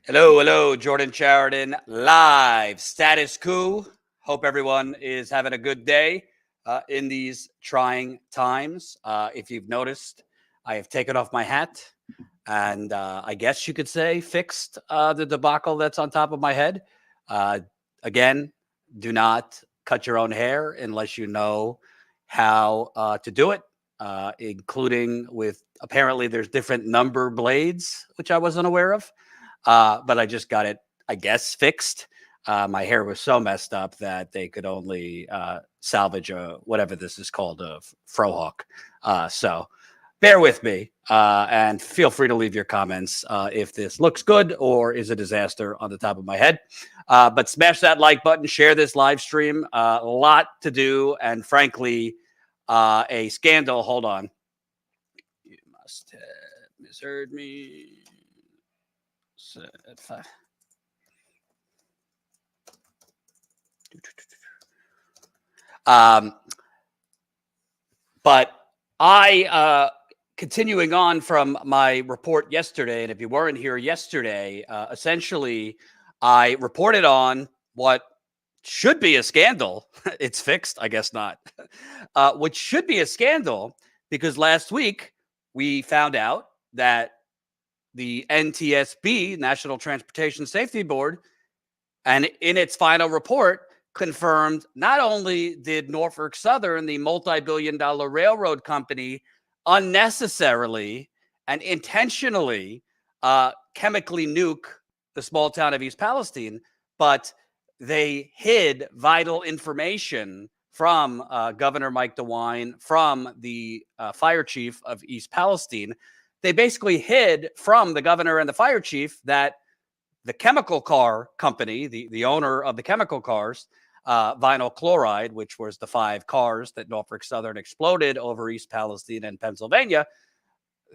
Hello, Jordan Chariton, live status coup. Hope everyone is having a good day in these trying times. If you've noticed, I have taken off my hat and I guess you could say fixed the debacle that's on top of my head. Uh, Again, do not cut your own hair unless you know how to do it, including with apparently there's different number blades, which I wasn't aware of. But I just got it, I guess, fixed. My hair was so messed up that they could only salvage whatever this is called, a frohawk. So bear with me and feel free to leave your comments if this looks good or is a disaster on the top of my head. But smash that like button, share this live stream. A lot to do, and frankly, a scandal. Hold on. You must have misheard me. But I, continuing on from my report yesterday, and if you weren't here yesterday, essentially I reported on what should be a scandal. It's fixed, I guess not. What should be a scandal, because last week we found out that the NTSB, National Transportation Safety Board, and in its final report confirmed not only did Norfolk Southern, the multi-billion-dollar railroad company, unnecessarily and intentionally chemically nuke the small town of East Palestine, but they hid vital information from Governor Mike DeWine, from the fire chief of East Palestine. They basically hid from the governor and the fire chief that the chemical car company, the owner of the chemical cars, vinyl chloride, which was the 5 cars that Norfolk Southern exploded over East Palestine and Pennsylvania,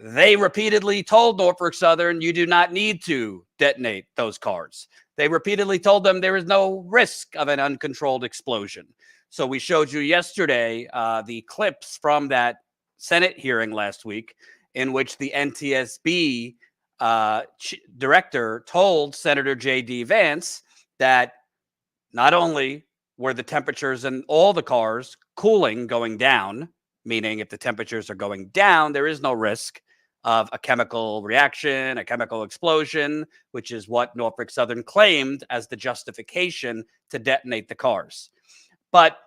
they repeatedly told Norfolk Southern, you do not need to detonate those cars. They repeatedly told them there is no risk of an uncontrolled explosion. So we showed you yesterday the clips from that Senate hearing last week in which the NTSB director told Senator J.D. Vance that not only were the temperatures in all the cars cooling, going down, meaning if the temperatures are going down, there is no risk of a chemical reaction, a chemical explosion, which is what Norfolk Southern claimed as the justification to detonate the cars. But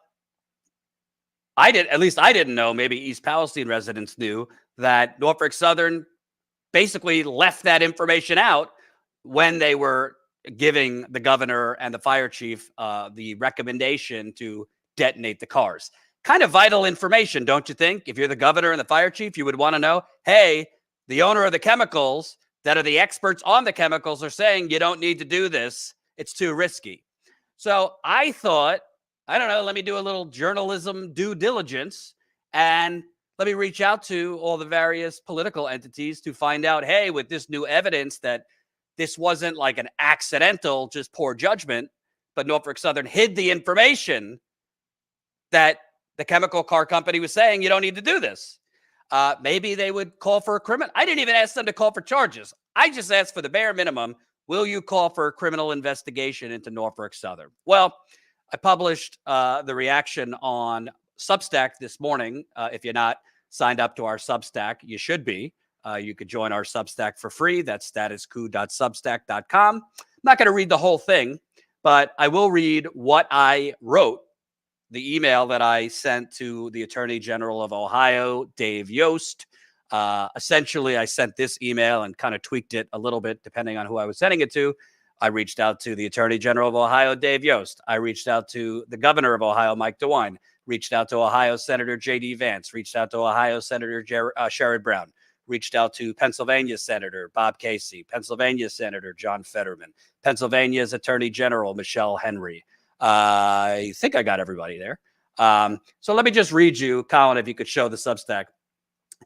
I didn't know, maybe East Palestine residents knew, that Norfolk Southern basically left that information out when they were giving the governor and the fire chief the recommendation to detonate the cars. Kind of vital information, don't you think? If you're the governor and the fire chief, you would want to know, hey, the owner of the chemicals that are the experts on the chemicals are saying you don't need to do this. It's too risky. So I thought, I don't know, let me do a little journalism due diligence and let me reach out to all the various political entities to find out, hey, with this new evidence that this wasn't like an accidental, just poor judgment, but Norfolk Southern hid the information that the chemical car company was saying, you don't need to do this. Maybe they would call for a criminal. I didn't even ask them to call for charges. I just asked for the bare minimum. Will you call for a criminal investigation into Norfolk Southern? Well, I published the reaction on Substack this morning. If you're not signed up to our Substack, you should be. You could join our Substack for free. That's statuscoup.substack.com. I'm not going to read the whole thing, but I will read what I wrote, the email that I sent to the Attorney General of Ohio, Dave Yost. Essentially, I sent this email and kind of tweaked it a little bit depending on who I was sending it to. I reached out to the Attorney General of Ohio, Dave Yost. I reached out to the Governor of Ohio, Mike DeWine. Reached out to Ohio Senator J.D. Vance. Reached out to Ohio Senator Sherrod Brown. Reached out to Pennsylvania Senator Bob Casey. Pennsylvania Senator John Fetterman. Pennsylvania's Attorney General Michelle Henry. I think I got everybody there. So let me just read you, Colin, if you could show the Substack.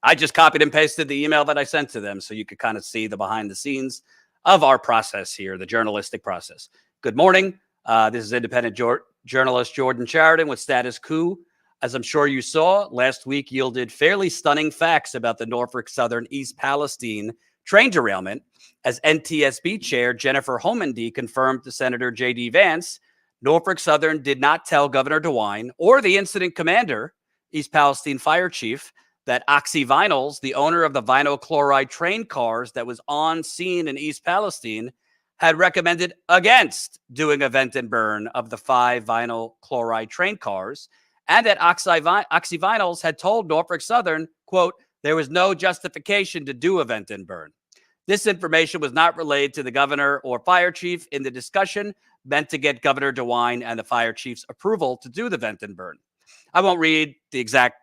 I just copied and pasted the email that I sent to them so you could kind of see the behind the scenes of our process here, the journalistic process. Good morning. This is independent journalist Jordan Chariton with Status Coup. As I'm sure you saw, last week yielded fairly stunning facts about the Norfolk Southern East Palestine train derailment. As NTSB Chair Jennifer Homendy confirmed to Senator J.D. Vance, Norfolk Southern did not tell Governor DeWine or the incident commander, East Palestine Fire Chief, that Oxy Vinyls, the owner of the vinyl chloride train cars that was on scene in East Palestine, had recommended against doing a vent and burn of the 5 vinyl chloride train cars, and that Oxy Vinyls had told Norfolk Southern, quote, there was no justification to do a vent and burn. This information was not relayed to the governor or fire chief in the discussion meant to get Governor DeWine and the fire chief's approval to do the vent and burn. I won't read the exact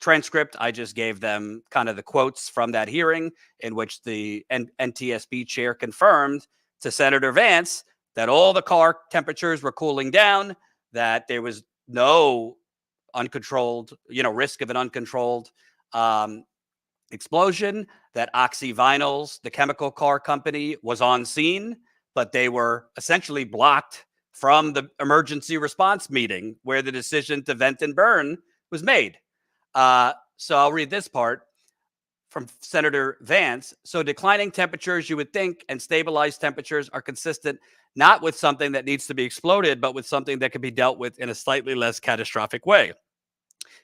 transcript. I just gave them kind of the quotes from that hearing in which the NTSB chair confirmed to Senator Vance that all the car temperatures were cooling down, that there was no uncontrolled, risk of an uncontrolled explosion, that Oxy Vinyls, the chemical car company, was on scene, but they were essentially blocked from the emergency response meeting where the decision to vent and burn was made. So I'll read this part from Senator Vance. So declining temperatures, you would think, and stabilized temperatures are consistent, not with something that needs to be exploded, but with something that can be dealt with in a slightly less catastrophic way.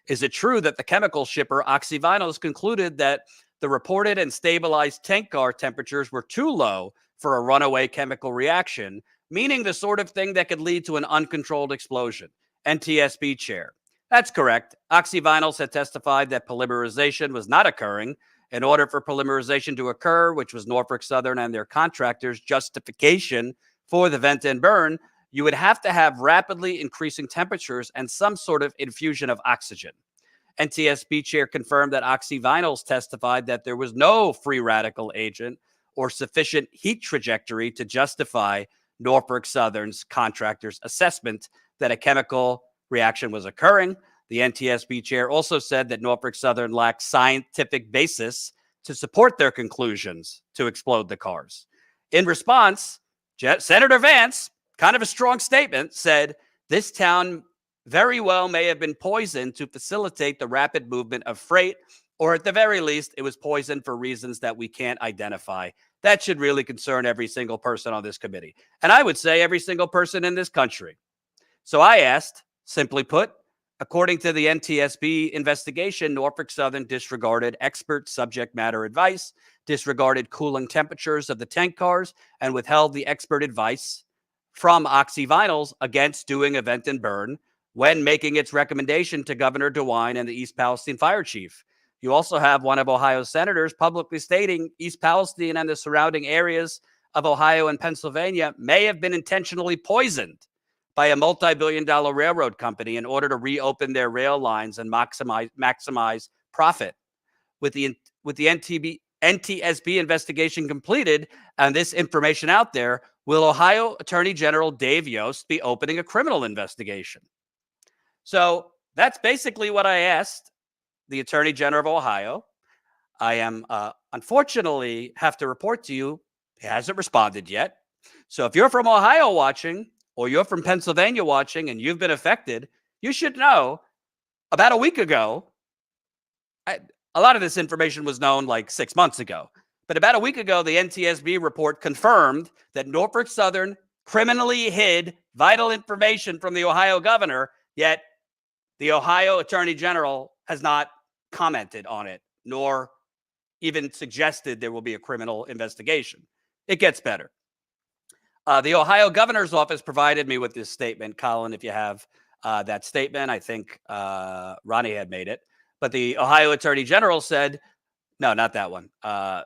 Is it true that the chemical shipper Oxy Vinyls concluded that the reported and stabilized tank car temperatures were too low for a runaway chemical reaction, meaning the sort of thing that could lead to an uncontrolled explosion? NTSB chair. That's correct. Oxy Vinyls had testified that polymerization was not occurring. In order for polymerization to occur, which was Norfolk Southern and their contractors' justification for the vent and burn, you would have to have rapidly increasing temperatures and some sort of infusion of oxygen. NTSB chair confirmed that Oxy Vinyls testified that there was no free radical agent or sufficient heat trajectory to justify Norfolk Southern's contractor's assessment that a chemical reaction was occurring. The NTSB chair also said that Norfolk Southern lacked scientific basis to support their conclusions to explode the cars. In response, Senator Vance, kind of a strong statement, said this town very well may have been poisoned to facilitate the rapid movement of freight, or at the very least, it was poisoned for reasons that we can't identify. That should really concern every single person on this committee. And I would say every single person in this country. So I asked, simply put, according to the NTSB investigation, Norfolk Southern disregarded expert subject matter advice, disregarded cooling temperatures of the tank cars, and withheld the expert advice from Oxy Vinyls against doing a vent and burn when making its recommendation to Governor DeWine and the East Palestine Fire Chief. You also have one of Ohio's senators publicly stating East Palestine and the surrounding areas of Ohio and Pennsylvania may have been intentionally poisoned by a multi-billion-dollar railroad company in order to reopen their rail lines and maximize profit. With the NTSB investigation completed and this information out there, will Ohio Attorney General Dave Yost be opening a criminal investigation? So that's basically what I asked the Attorney General of Ohio. I am unfortunately have to report to you, he hasn't responded yet. So if you're from Ohio watching, or you're from Pennsylvania watching and you've been affected, you should know about a week ago, a lot of this information was known like 6 months ago, but about a week ago, the NTSB report confirmed that Norfolk Southern criminally hid vital information from the Ohio governor, yet the Ohio Attorney General has not commented on it, nor even suggested there will be a criminal investigation. It gets better. The Ohio Governor's Office provided me with this statement. Colin, if you have that statement, I think Ronnie had made it. But the Ohio Attorney General said, no, not that one. I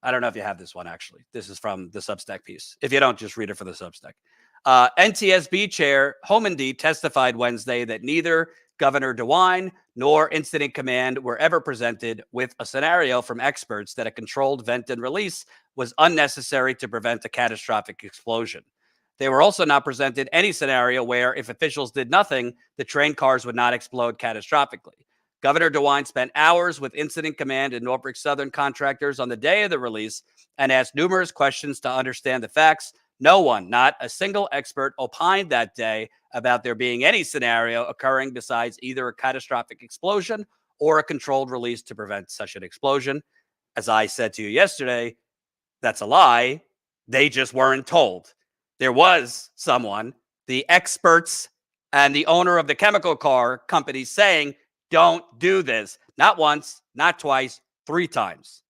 don't know if you have this one, actually. This is from the Substack piece. If you don't, just read it for the Substack. NTSB Chair Homendy testified Wednesday that neither Governor DeWine nor Incident Command were ever presented with a scenario from experts that a controlled vent and release was unnecessary to prevent a catastrophic explosion. They were also not presented any scenario where, if officials did nothing, the train cars would not explode catastrophically. Governor DeWine spent hours with Incident Command and Norfolk Southern contractors on the day of the release and asked numerous questions to understand the facts. No one, not a single expert, opined that day about there being any scenario occurring besides either a catastrophic explosion or a controlled release to prevent such an explosion. as I said to you yesterday, that's a lie. They just weren't told. There was someone, the experts and the owner of the chemical car company, saying, don't do this. Not once, not twice, 3 times.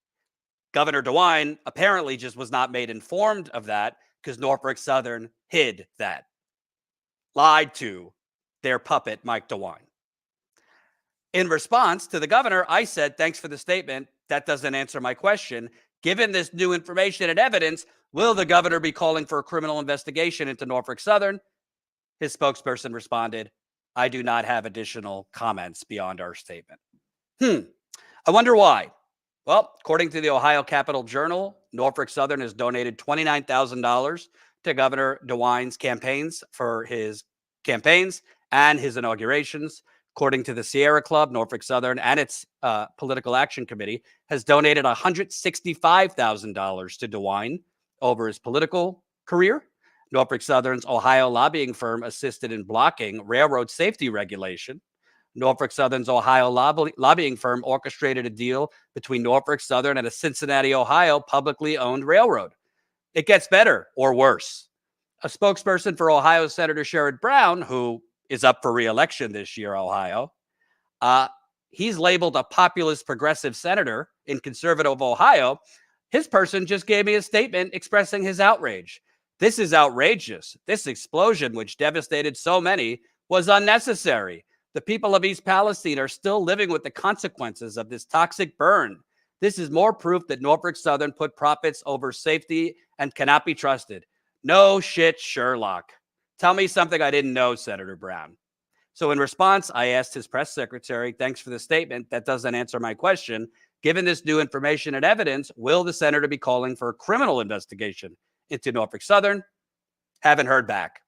Governor DeWine apparently just was not made informed of that because Norfolk Southern hid that. Lied to their puppet, Mike DeWine. In response to the governor, I said, thanks for the statement. That doesn't answer my question. Given this new information and evidence, will the governor be calling for a criminal investigation into Norfolk Southern? His spokesperson responded, I do not have additional comments beyond our statement. I wonder why. Well, according to the Ohio Capital Journal, Norfolk Southern has donated $29,000 to Governor DeWine's campaigns for his campaigns and his inaugurations. According to the Sierra Club, Norfolk Southern and its Political Action Committee has donated $165,000 to DeWine over his political career. Norfolk Southern's Ohio lobbying firm assisted in blocking railroad safety regulation. Norfolk Southern's Ohio lobbying firm orchestrated a deal between Norfolk Southern and a Cincinnati, Ohio publicly owned railroad. It gets better or worse. A spokesperson for Ohio Senator Sherrod Brown, who is up for reelection this year, Ohio, he's labeled a populist progressive senator in conservative Ohio. His person just gave me a statement expressing his outrage. This is outrageous. This explosion, which devastated so many, was unnecessary. The people of East Palestine are still living with the consequences of this toxic burn. This is more proof that Norfolk Southern put profits over safety and cannot be trusted. No shit, Sherlock. Tell me something I didn't know, Senator Brown. So in response, I asked his press secretary, thanks for the statement. That doesn't answer my question. Given this new information and evidence, will the senator be calling for a criminal investigation into Norfolk Southern? Haven't heard back.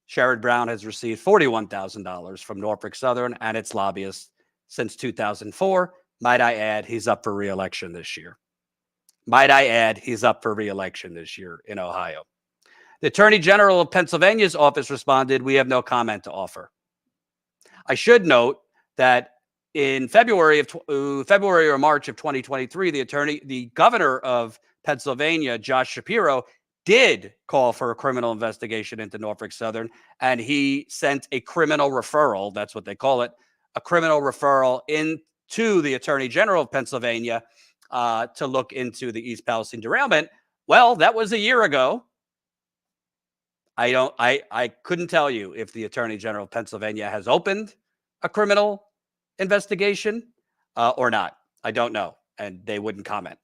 Sherrod Brown has received $41,000 from Norfolk Southern and its lobbyists since 2004. Might I add, he's up for re-election this year. Might I add, he's up for re-election this year in Ohio. The Attorney General of Pennsylvania's office responded, we have no comment to offer. I should note that in February or March of 2023, the governor of Pennsylvania, Josh Shapiro, did call for a criminal investigation into Norfolk Southern, and he sent a criminal referral, that's what they call it, a criminal referral into the Attorney General of Pennsylvania to look into the East Palestine derailment. Well, that was a year ago. I couldn't tell you if the Attorney General of Pennsylvania has opened a criminal investigation or not. I don't know, and they wouldn't comment.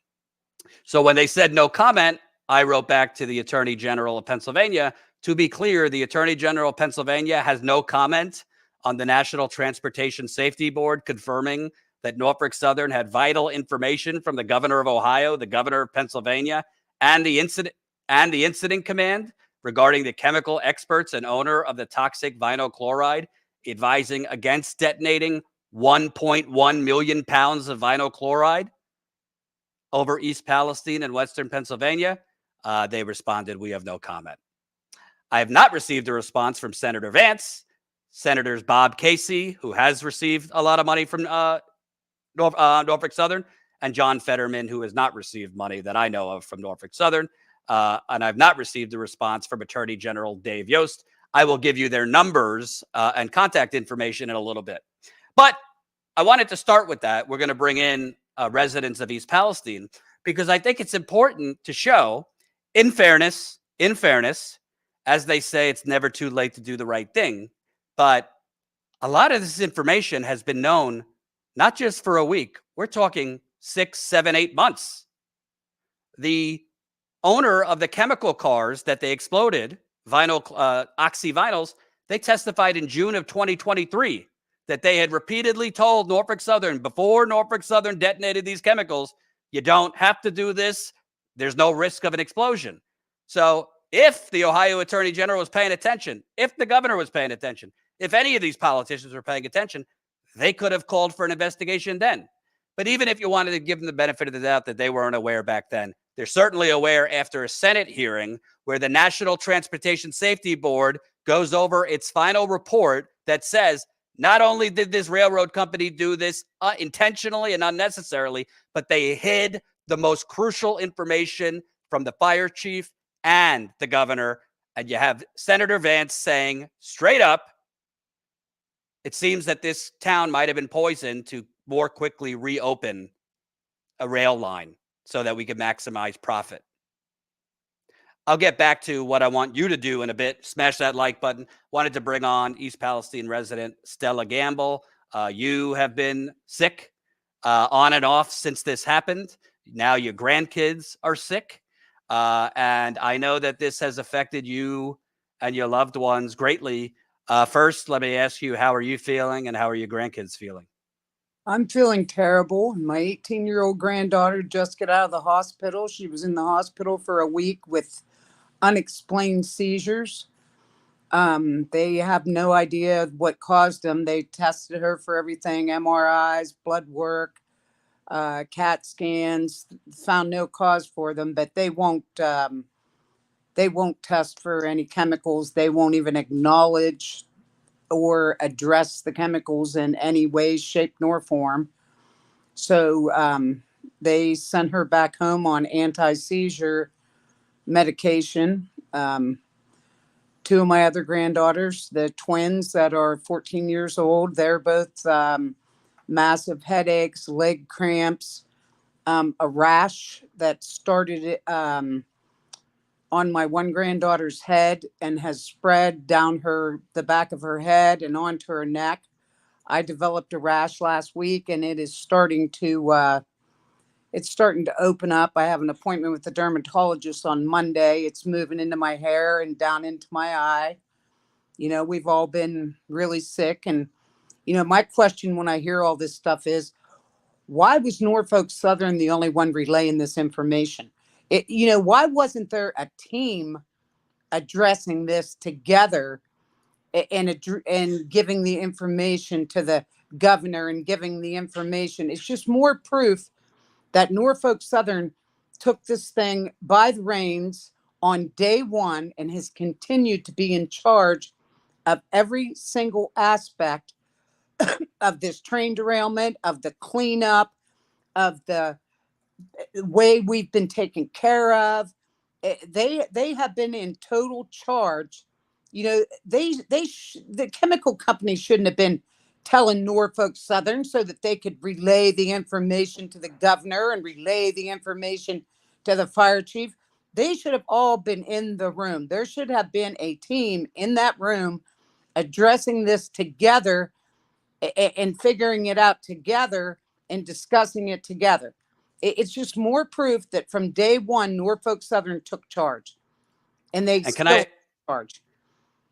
So when they said no comment, I wrote back to the Attorney General of Pennsylvania. To be clear, the Attorney General of Pennsylvania has no comment on the National Transportation Safety Board confirming that Norfolk Southern had vital information from the governor of Ohio, the governor of Pennsylvania, and the incident command regarding the chemical experts and owner of the toxic vinyl chloride advising against detonating 1.1 million pounds of vinyl chloride over East Palestine and Western Pennsylvania. They responded, we have no comment. I have not received a response from Senator Vance, Senators Bob Casey, who has received a lot of money from Norfolk Southern, and John Fetterman, who has not received money that I know of from Norfolk Southern. And I've not received a response from Attorney General Dave Yost. I will give you their numbers and contact information in a little bit. But I wanted to start with that. We're going to bring in residents of East Palestine because I think it's important to show, in fairness, as they say, it's never too late to do the right thing. But a lot of this information has been known not just for a week. We're talking 6, 7, 8 months. The owner of the chemical cars that they exploded, oxyvinyls, they testified in June of 2023 that they had repeatedly told Norfolk Southern before Norfolk Southern detonated these chemicals, you don't have to do this. There's no risk of an explosion. So if the Ohio Attorney General was paying attention, if the governor was paying attention, if any of these politicians were paying attention, they could have called for an investigation then. But even if you wanted to give them the benefit of the doubt that they weren't aware back then, they're certainly aware after a Senate hearing where the National Transportation Safety Board goes over its final report that says Not only did this railroad company do this intentionally and unnecessarily, but they hid the most crucial information from the fire chief and the governor. And you have Senator Vance saying straight up, it seems that this town might have been poisoned to more quickly reopen a rail line so that we could maximize profit. I'll get back to what I want you to do in a bit. Smash that like button. Wanted to bring on East Palestine resident Stella Gamble. You have been sick on and off since this happened. Now your grandkids are sick. And I know that this has affected you and your loved ones greatly. First, let me ask you, how are you feeling and how are your grandkids feeling? I'm feeling terrible. My 18-year-old granddaughter just got out of the hospital. She was in the hospital for a week with unexplained seizures. They have no idea what caused them. They tested her for everything, MRIs, blood work, CAT scans, found no cause for them, but they won't test for any chemicals. They won't even acknowledge or address the chemicals in any way, shape, nor form. So they sent her back home on anti-seizure medication. Two of my other granddaughters, the twins that are 14 years old, they're both massive headaches, leg cramps, a rash that started on my one granddaughter's head and has spread down the back of her head and onto her neck. I developed a rash last week, and it is starting to open up. I have an appointment with the dermatologist on Monday. It's moving into my hair and down into my eye. You know, we've all been really sick. And, you know, my question when I hear all this stuff is, why was Norfolk Southern the only one relaying this information? Why wasn't there a team addressing this together and giving the information to the governor and giving the information? It's just more proof that Norfolk Southern took this thing by the reins on day one and has continued to be in charge of every single aspect of this train derailment, of the cleanup, of the way we've been taken care of. They have been in total charge. You know, the chemical company shouldn't have been telling Norfolk Southern so that they could relay the information to the governor and relay the information to the fire chief. They should have all been in the room. There should have been a team in that room addressing this together and figuring it out together and discussing it together. It's just more proof that from day one, Norfolk Southern took charge, and they still took charge.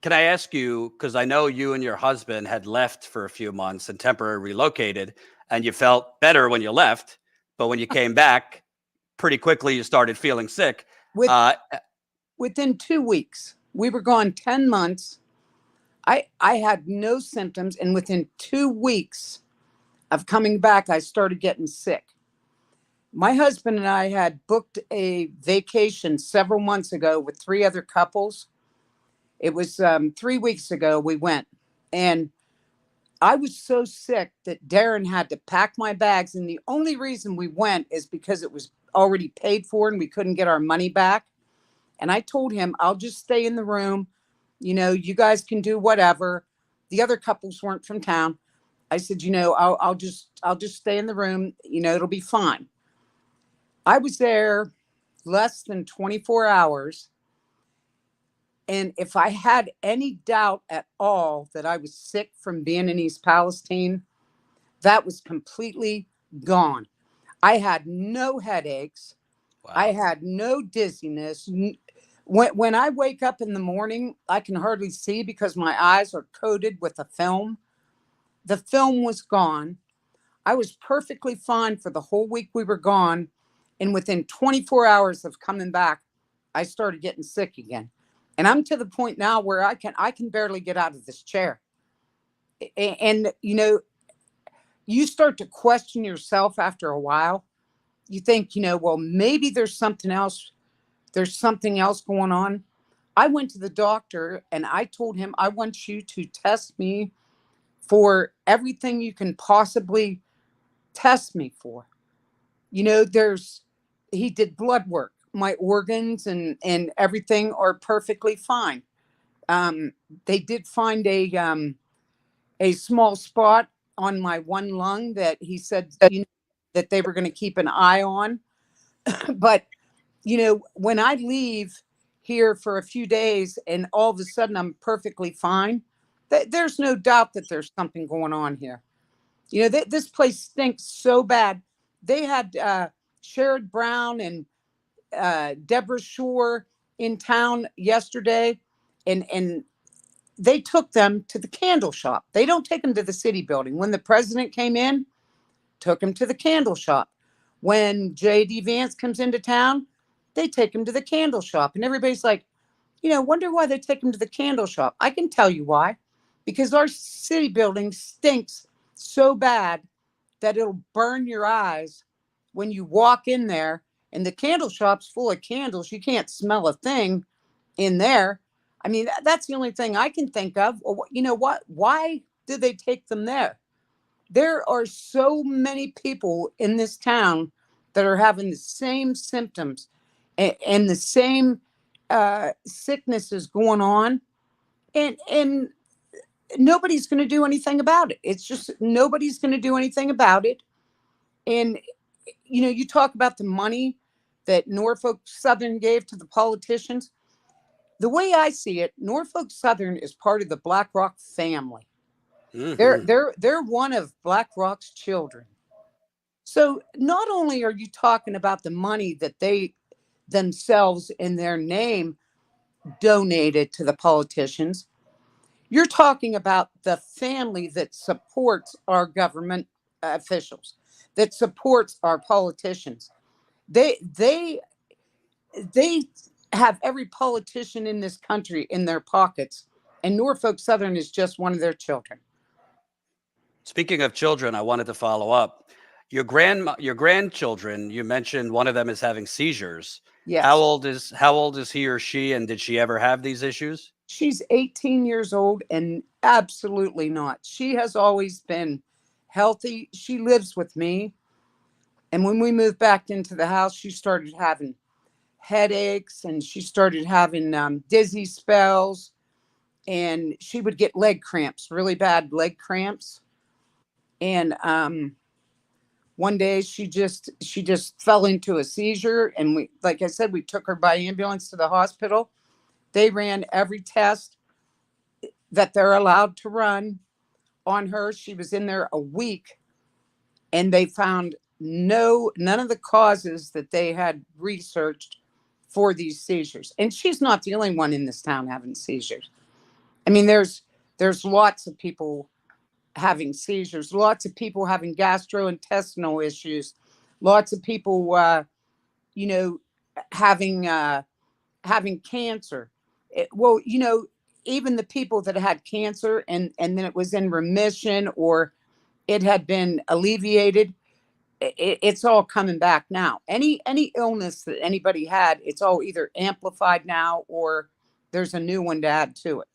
Can I ask you, because I know you and your husband had left for a few months and temporarily relocated, and you felt better when you left, but when you came back, pretty quickly you started feeling sick. Within 2 weeks, we were gone 10 months. I had no symptoms, and within 2 weeks of coming back, I started getting sick. My husband and I had booked a vacation several months ago with 3 other couples. It was 3 weeks ago we went, and I was so sick that Darren had to pack my bags. And the only reason we went is because it was already paid for and we couldn't get our money back. And I told him, I'll just stay in the room. You know, you guys can do whatever. The other couples weren't from town. I said, you know, I'll just stay in the room. You know, it'll be fine. I was there less than 24 hours. And if I had any doubt at all that I was sick from being in East Palestine, that was completely gone. I had no headaches. Wow. I had no dizziness. When I wake up in the morning, I can hardly see because my eyes are coated with a film. The film was gone. I was perfectly fine for the whole week we were gone. And within 24 hours of coming back, I started getting sick again. And I'm to the point now where I can barely get out of this chair. And, you know, you start to question yourself after a while. You think, you know, well, maybe there's something else. There's something else going on. I went to the doctor and I told him, I want you to test me for everything you can possibly test me for. You know, he did blood work. My organs and everything are perfectly fine. They did find a small spot on my one lung that he said, you know, that they were going to keep an eye on. But, you know, when I leave here for a few days and all of a sudden I'm perfectly fine, there's no doubt that there's something going on here. You know, this place stinks so bad. They had Sherrod Brown and Deborah Shore in town yesterday, and they took them to the candle shop. They don't take them to the city building. When the president came in, took him to the candle shop. When J.D. Vance comes into town, they take him to the candle shop. And everybody's like, you know, wonder why they take him to the candle shop. I can tell you why. Because our city building stinks so bad that it'll burn your eyes when you walk in there. And the candle shop's full of candles. You can't smell a thing in there. I mean, that's the only thing I can think of. You know what? Why did they take them there? There are so many people in this town that are having the same symptoms and the same sicknesses going on, and nobody's going to do anything about it. It's just nobody's going to do anything about it. And you know, you talk about the money that Norfolk Southern gave to the politicians. The way I see it, Norfolk Southern is part of the BlackRock family. They're one of BlackRock's children. So not only are you talking about the money that they themselves in their name donated to the politicians, you're talking about the family that supports our government officials, that supports our politicians. They have every politician in this country in their pockets, and Norfolk Southern is just one of their children. Speaking of children, I wanted to follow up. Your grandchildren, you mentioned one of them is having seizures. Yes. How old is he or she, and did she ever have these issues? She's 18 years old, and absolutely not. She has always been healthy. She lives with me. And when we moved back into the house, she started having headaches, and she started having dizzy spells, and she would get leg cramps, really bad leg cramps. And one day she just fell into a seizure, and we, like I said, we took her by ambulance to the hospital. They ran every test that they're allowed to run on her. She was in there a week, and they found none of the causes that they had researched for these seizures. And she's not the only one in this town having seizures. I mean, there's lots of people having seizures, lots of people having gastrointestinal issues, lots of people, you know, having cancer. Well, you know, even the people that had cancer and then it was in remission or it had been alleviated, it's all coming back now. Any illness that anybody had, it's all either amplified now or there's a new one to add to it.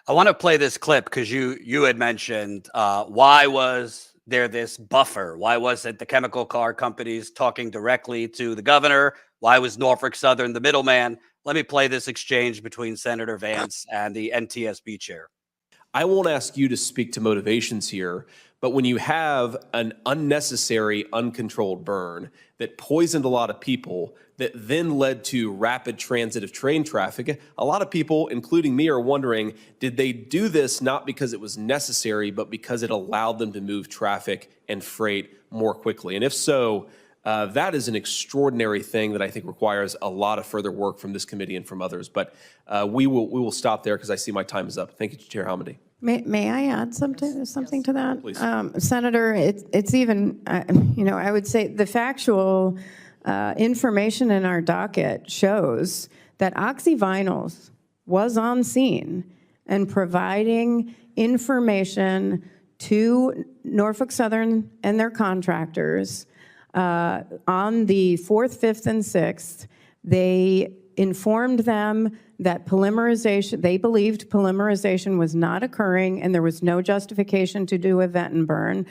I want to play this clip because you had mentioned why was there this buffer? Why wasn't the chemical car companies talking directly to the governor? Why was Norfolk Southern the middleman? Let me play this exchange between Senator Vance and the NTSB chair. I won't ask you to speak to motivations here, but when you have an unnecessary, uncontrolled burn that poisoned a lot of people, that then led to rapid transit of train traffic, a lot of people, including me, are wondering, did they do this not because it was necessary, but because it allowed them to move traffic and freight more quickly? And if so, that is an extraordinary thing that I think requires a lot of further work from this committee and from others. But we will stop there because I see my time is up. Thank you, Chair Hamady. May I add something to that? Please. Senator, it's even, you know, I would say the factual information in our docket shows that Oxyvinyls was on scene and providing information to Norfolk Southern and their contractors on the 4th, 5th, and 6th They informed them that polymerization, they believed polymerization was not occurring and there was no justification to do a vent and burn.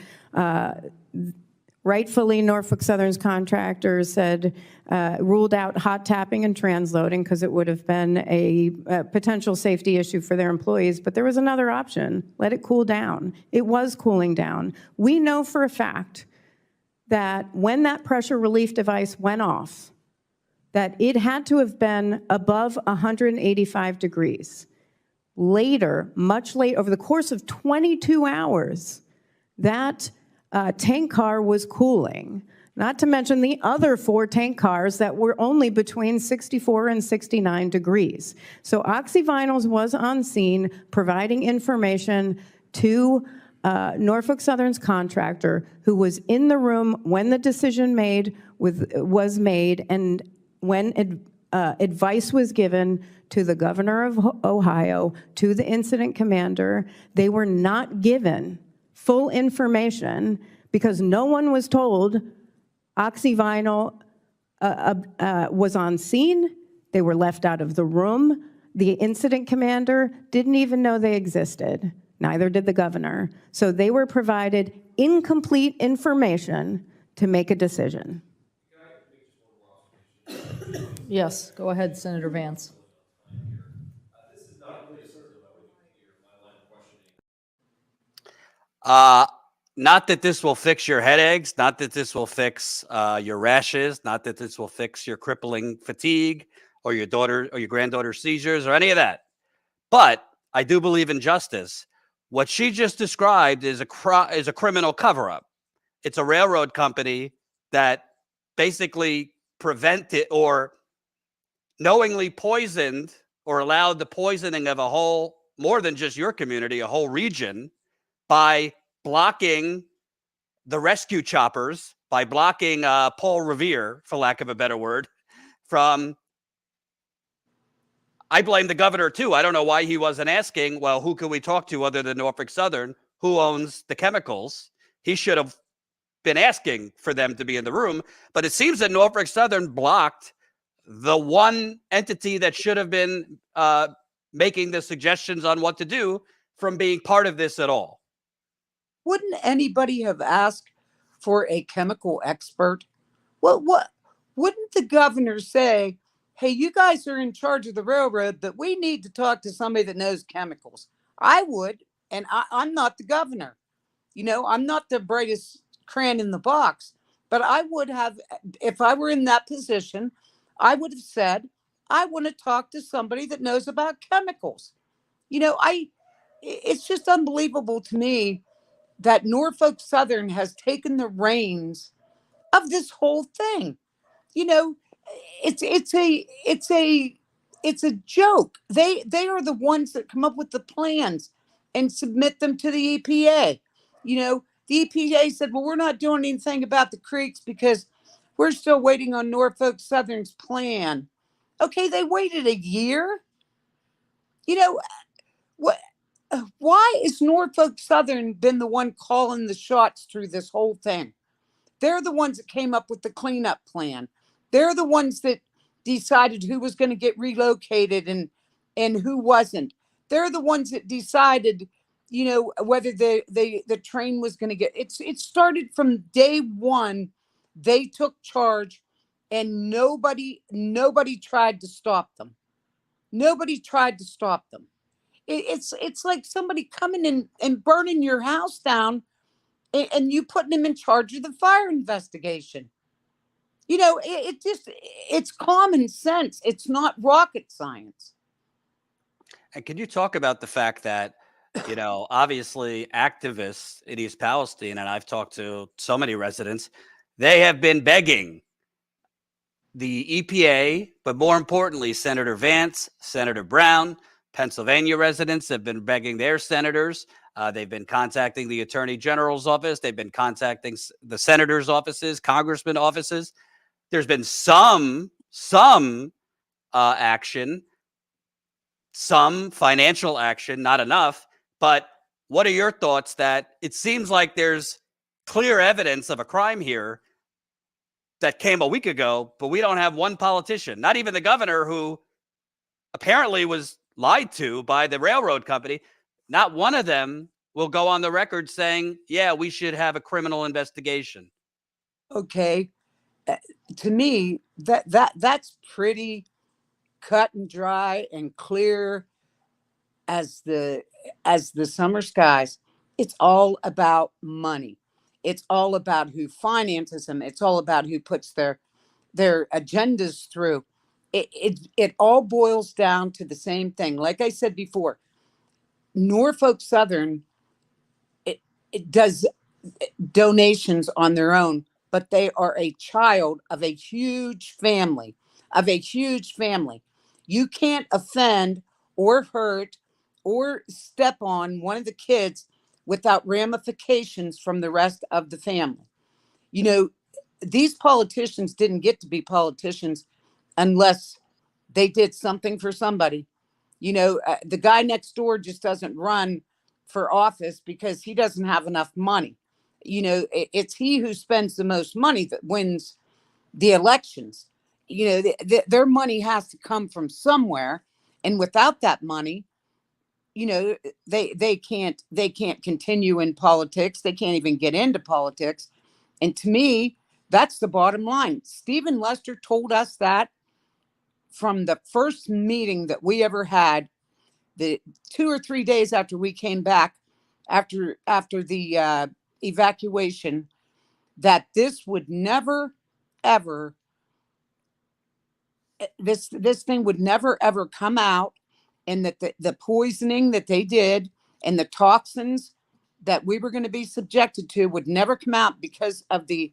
Rightfully, Norfolk Southern's contractors said, ruled out hot tapping and transloading because it would have been a potential safety issue for their employees, but there was another option, let it cool down. It was cooling down. We know for a fact that when that pressure relief device went off, that it had to have been above 185 degrees. Later, much later, over the course of 22 hours, that tank car was cooling, not to mention the other 4 tank cars that were only between 64 and 69 degrees. So Oxyvinyls was on scene providing information to Norfolk Southern's contractor, who was in the room when the decision was made, and when advice was given to the governor of Ohio, to the incident commander. They were not given full information because no one was told Oxyvinyl was on scene. They were left out of the room. The incident commander didn't even know they existed. Neither did the governor. So they were provided incomplete information to make a decision. Yes, go ahead, Senator Vance. Not that this will fix your headaches, not that this will fix your rashes, not that this will fix your crippling fatigue or your daughter or your granddaughter's seizures or any of that. But I do believe in justice. What she just described is a criminal cover-up. It's a railroad company that basically prevented or knowingly poisoned or allowed the poisoning of a whole, more than just your community, a whole region, by blocking the rescue choppers, by blocking Paul Revere, for lack of a better word, from, I blame the governor too. I don't know why he wasn't asking, well, who can we talk to other than Norfolk Southern? Who owns the chemicals? He should have been asking for them to be in the room. But it seems that Norfolk Southern blocked the one entity that should have been making the suggestions on what to do from being part of this at all. Wouldn't anybody have asked for a chemical expert? What wouldn't the governor say, hey, you guys are in charge of the railroad, but we need to talk to somebody that knows chemicals? I would, and I'm not the governor. You know, I'm not the brightest crayon in the box, but I would have, if I were in that position, I would have said, I want to talk to somebody that knows about chemicals. You know, it's just unbelievable to me that Norfolk Southern has taken the reins of this whole thing. You know, it's a joke. They are the ones that come up with the plans and submit them to the EPA. You know, the EPA said, well, we're not doing anything about the creeks because we're still waiting on Norfolk Southern's plan. Okay, they waited a year. You know, why is Norfolk Southern been the one calling the shots through this whole thing? They're the ones that came up with the cleanup plan. They're the ones that decided who was going to get relocated and who wasn't. They're the ones that decided, you know, whether the train was going to get. It started from day one. They took charge, and nobody tried to stop them. Nobody tried to stop them. It's like somebody coming in and burning your house down, and you putting them in charge of the fire investigation. You know, it's common sense. It's not rocket science. And can you talk about the fact that, you know, obviously activists in East Palestine, and I've talked to so many residents, they have been begging the EPA, but more importantly, Senator Vance, Senator Brown, Pennsylvania residents have been begging their senators. They've been contacting the Attorney General's office. They've been contacting the senators' offices, congressmen' offices. There's been some action, some financial action, not enough. But what are your thoughts that it seems like there's clear evidence of a crime here? that came a week ago, but we don't have one politician, not even the governor, who apparently was lied to by the railroad company. Not one of them will go on the record saying, yeah, we should have a criminal investigation. Okay. To me, that's pretty cut and dry and clear as the summer skies. It's all about money. It's all about who finances them. It's all about who puts their agendas through. It all boils down to the same thing. Like I said before, Norfolk Southern, it does donations on their own, but they are a child of a huge family, You can't offend or hurt or step on one of the kids without ramifications from the rest of the family. You know, these politicians didn't get to be politicians unless they did something for somebody. The guy next door just doesn't run for office because he doesn't have enough money. It's he who spends the most money that wins the elections. Their money has to come from somewhere, and without that money, they can't continue in politics. They can't even get into politics. And to me, that's the bottom line. Stephen Lester told us that from the first meeting that we ever had, the 2 or 3 days after we came back, after the evacuation, that this would never, ever, this thing would never, ever come out, and that the poisoning that they did and the toxins that we were going to be subjected to would never come out because of the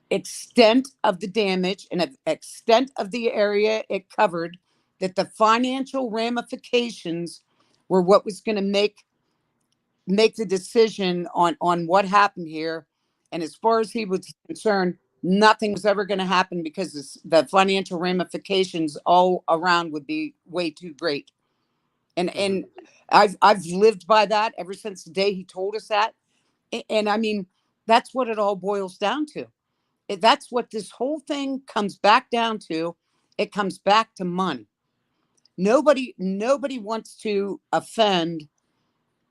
extent of the damage and extent of the area it covered, that the financial ramifications were what was going to make the decision on what happened here. And as far as he was concerned, nothing was ever going to happen because the financial ramifications all around would be way too great. And I've lived by that ever since the day he told us that. And I mean, that's what it all boils down to. That's what this whole thing comes back down to. It comes back to money. Nobody wants to offend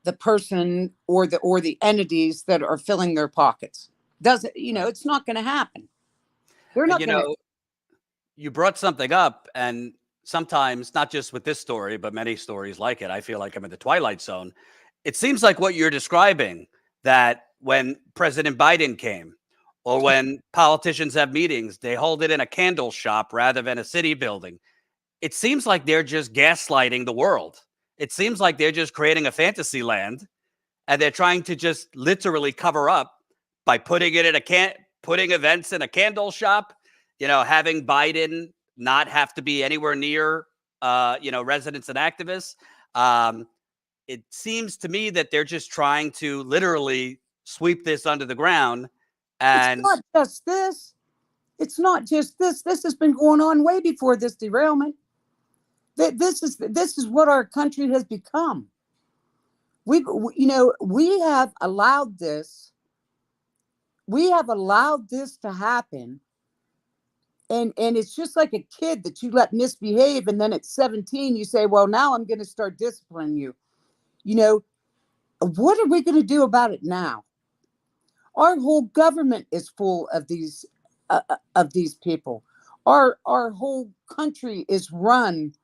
the person or the entities that are filling their pockets. It's not going to happen. They're not going to. You brought something up, and sometimes, not just with this story, but many stories like it, I feel like I'm in the Twilight Zone. It seems like what you're describing, that when President Biden came, or when politicians have meetings, they hold it in a candle shop rather than a city building. It seems like they're just gaslighting the world. It seems like they're just creating a fantasy land, and they're trying to just literally cover up by putting events in a candle shop, having Biden not have to be anywhere near, residents and activists. It seems to me that they're just trying to literally sweep this under the ground. And it's not just this. It's not just this. This has been going on way before this derailment. This is what our country has become. We have allowed this. We have allowed this to happen. And it's just like a kid that you let misbehave, and then at 17 you say, well, now I'm going to start disciplining you. What are we going to do about it now? Our whole government is full of these people. Our whole country is run.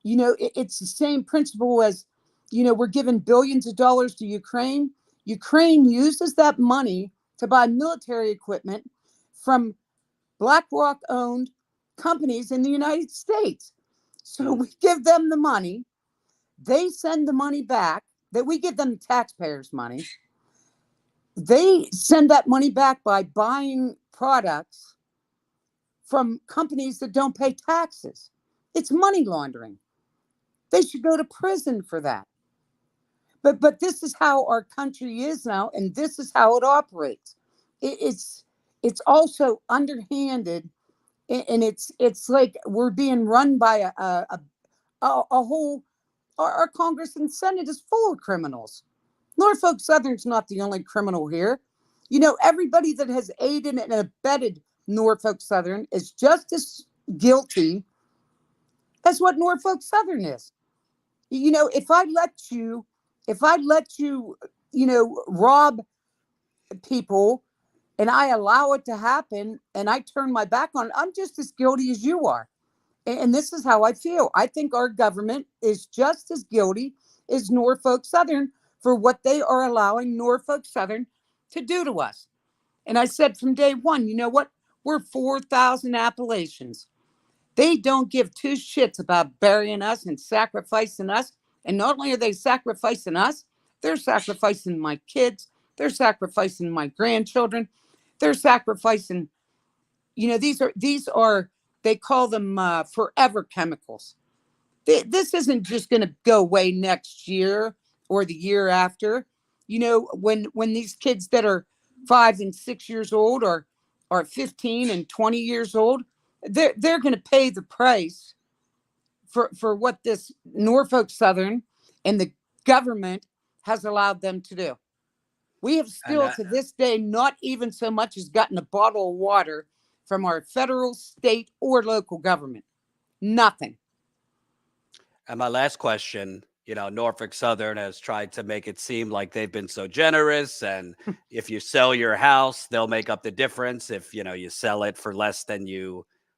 It's the same principle as, we're giving billions of dollars to Ukraine. Ukraine uses that money to buy military equipment from BlackRock-owned companies in the United States. So we give them the money. They send the money back. That we give them the taxpayers' money. They send that money back by buying products from companies that don't pay taxes. It's money laundering. They should go to prison for that. But this is how our country is now, and this is how it operates. It's also underhanded, and it's like we're being run by a whole. Our Congress and Senate is full of criminals. Norfolk Southern's not the only criminal here. Everybody that has aided and abetted Norfolk Southern is just as guilty as what Norfolk Southern is. If I let you, rob people and I allow it to happen and I turn my back on it, I'm just as guilty as you are. And this is how I feel. I think our government is just as guilty as Norfolk Southern for what they are allowing Norfolk Southern to do to us. And I said from day one, you know what? We're 4,000 Appalachians. They don't give two shits about burying us and sacrificing us. And not only are they sacrificing us, they're sacrificing my kids. They're sacrificing my grandchildren. They're sacrificing, these are, they call them forever chemicals. This isn't just going to go away next year or the year after. When these kids that are 5 and 6 years old are 15 and 20 years old, they're going to pay the price for what this Norfolk Southern and the government has allowed them to do. We have still to this day not even so much as gotten a bottle of water from our federal, state, or local government. Nothing. And my last question, Norfolk Southern has tried to make it seem like they've been so generous. And if you sell your house, they'll make up the difference. If, you sell it for less than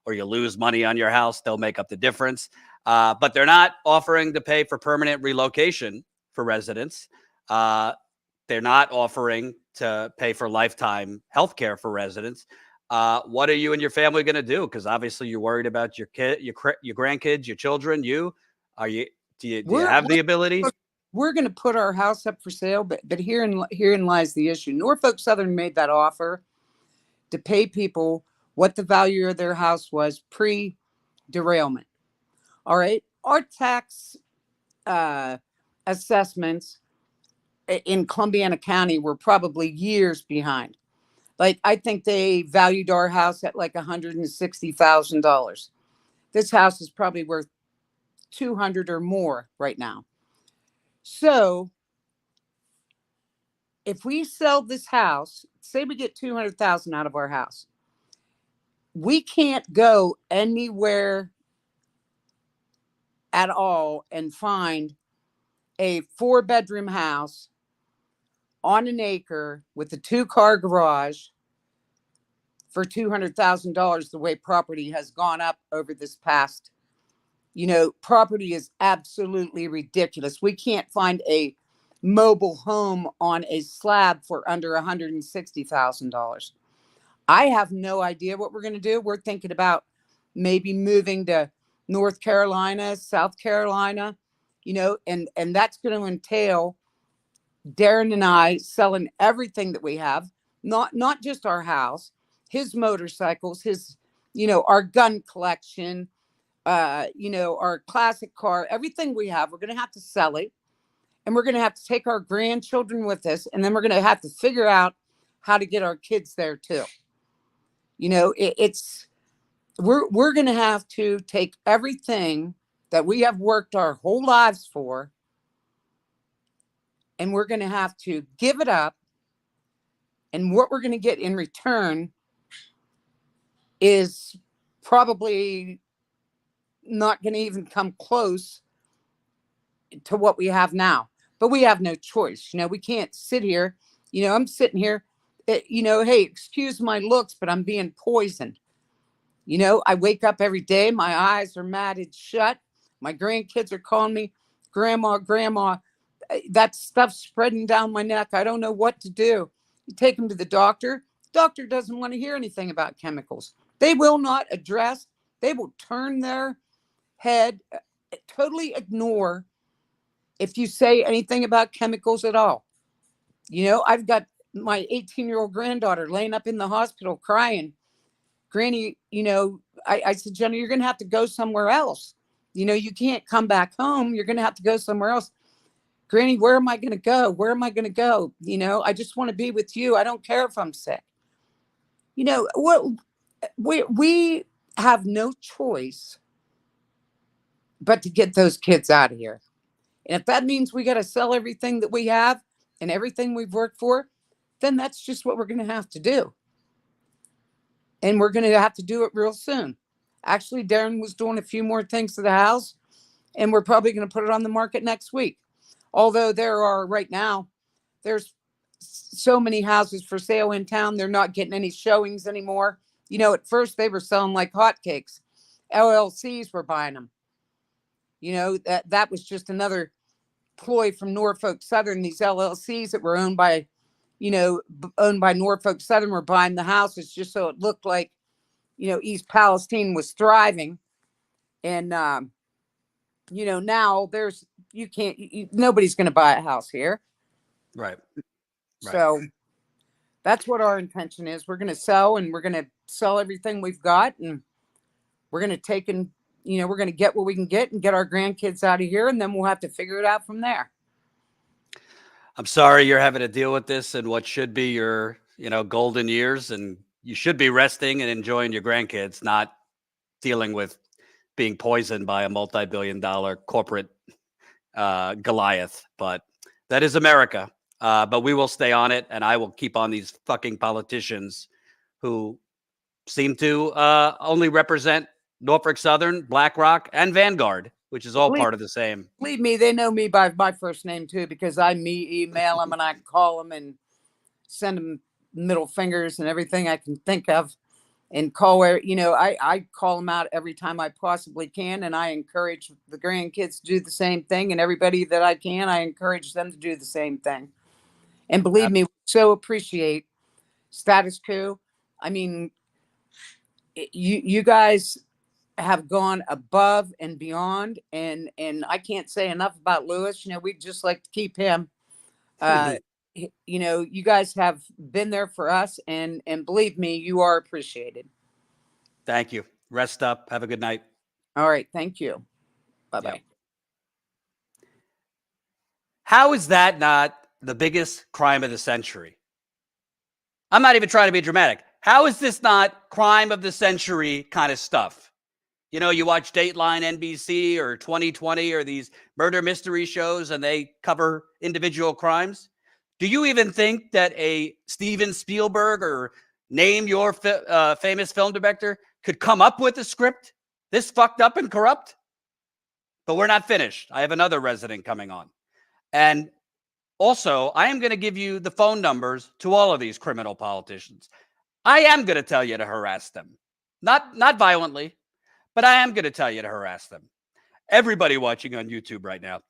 or you lose money on your house, they'll make up the difference. But they're not offering to pay for permanent relocation for residents. They're not offering to pay for lifetime health care for residents. What are you and your family going to do? Because obviously you're worried about your grandkids, your children. Do you have the ability? We're going to put our house up for sale, but herein lies the issue. Norfolk Southern made that offer to pay people what the value of their house was pre-derailment. All right. Our tax assessments in Columbiana County were probably years behind. Like, I think they valued our house at like $160,000. This house is probably worth $200,000 or more right now. So if we sell this house, say we get $200,000 out of our house, we can't go anywhere at all and find a 4-bedroom house on an acre with a 2-car garage for $200,000 the way property has gone up over this past. Property is absolutely ridiculous. We can't find a mobile home on a slab for under $160,000. I have no idea what we're going to do. We're thinking about maybe moving to North Carolina, South Carolina, and that's going to entail Darren and I selling everything that we have, not just our house, his motorcycles, his, our gun collection, our classic car, everything we have. We're going to have to sell it, and we're going to have to take our grandchildren with us, and then we're going to have to figure out how to get our kids there too. We're going to have to take everything that we have worked our whole lives for, and we're going to have to give it up. And what we're going to get in return is probably not going to even come close to what we have now. But we have no choice. We can't sit here. I'm sitting here, hey, excuse my looks, but I'm being poisoned. I wake up every day. My eyes are matted shut. My grandkids are calling me grandma, grandma. That stuff's spreading down my neck. I don't know what to do. You take them to the doctor. Doctor doesn't want to hear anything about chemicals. They will not address. They will turn their head, totally ignore if you say anything about chemicals at all. I've got my 18-year-old granddaughter laying up in the hospital crying. Granny, I said, Jenna, you're going to have to go somewhere else. You can't come back home. You're going to have to go somewhere else. Granny, where am I going to go? Where am I going to go? I just want to be with you. I don't care if I'm sick. What we have no choice but to get those kids out of here. And if that means we got to sell everything that we have and everything we've worked for, then that's just what we're going to have to do. And we're going to have to do it real soon. Actually, Darren was doing a few more things to the house, and we're probably going to put it on the market next week. Although there are right now, there's so many houses for sale in town. They're not getting any showings anymore. You know, at first they were selling like hotcakes. LLCs were buying them. You know, that was just another ploy from Norfolk Southern. These LLCs that were owned by Norfolk Southern were buying the houses just so it looked like, East Palestine was thriving. And, now nobody's going to buy a house here. Right. So that's what our intention is. We're going to sell, and we're going to sell everything we've got, and we're going to take and, we're going to get what we can get and get our grandkids out of here, and then we'll have to figure it out from there. I'm sorry you're having to deal with this in what should be your, golden years, and you should be resting and enjoying your grandkids, not dealing with being poisoned by a multi-billion-dollar corporate Goliath. But that is America. But we will stay on it, and I will keep on these fucking politicians who seem to only represent Norfolk Southern, BlackRock, and Vanguard, which is all part of the same. Believe me, they know me by my first name too, because I email them and I call them and send them middle fingers and everything I can think of, and call where, I call them out every time I possibly can. And I encourage the grandkids to do the same thing, and everybody that I can, I encourage them to do the same thing. And believe me, we so appreciate Status Coup. I mean, you guys have gone above and beyond, and I can't say enough about Lewis. We'd just like to keep him. You guys have been there for us, and believe me, you are appreciated. Thank you. Rest up. Have a good night. All right. Thank you. Bye-bye. Yep. How is that not the biggest crime of the century? I'm not even trying to be dramatic. How is this not crime of the century kind of stuff? You watch Dateline NBC or 2020 or these murder mystery shows, and they cover individual crimes. Do you even think that a Steven Spielberg or name your famous film director could come up with a script this fucked up and corrupt? But we're not finished. I have another resident coming on. And also, I am going to give you the phone numbers to all of these criminal politicians. I am going to tell you to harass them. Not violently, but I am going to tell you to harass them. Everybody watching on YouTube right now,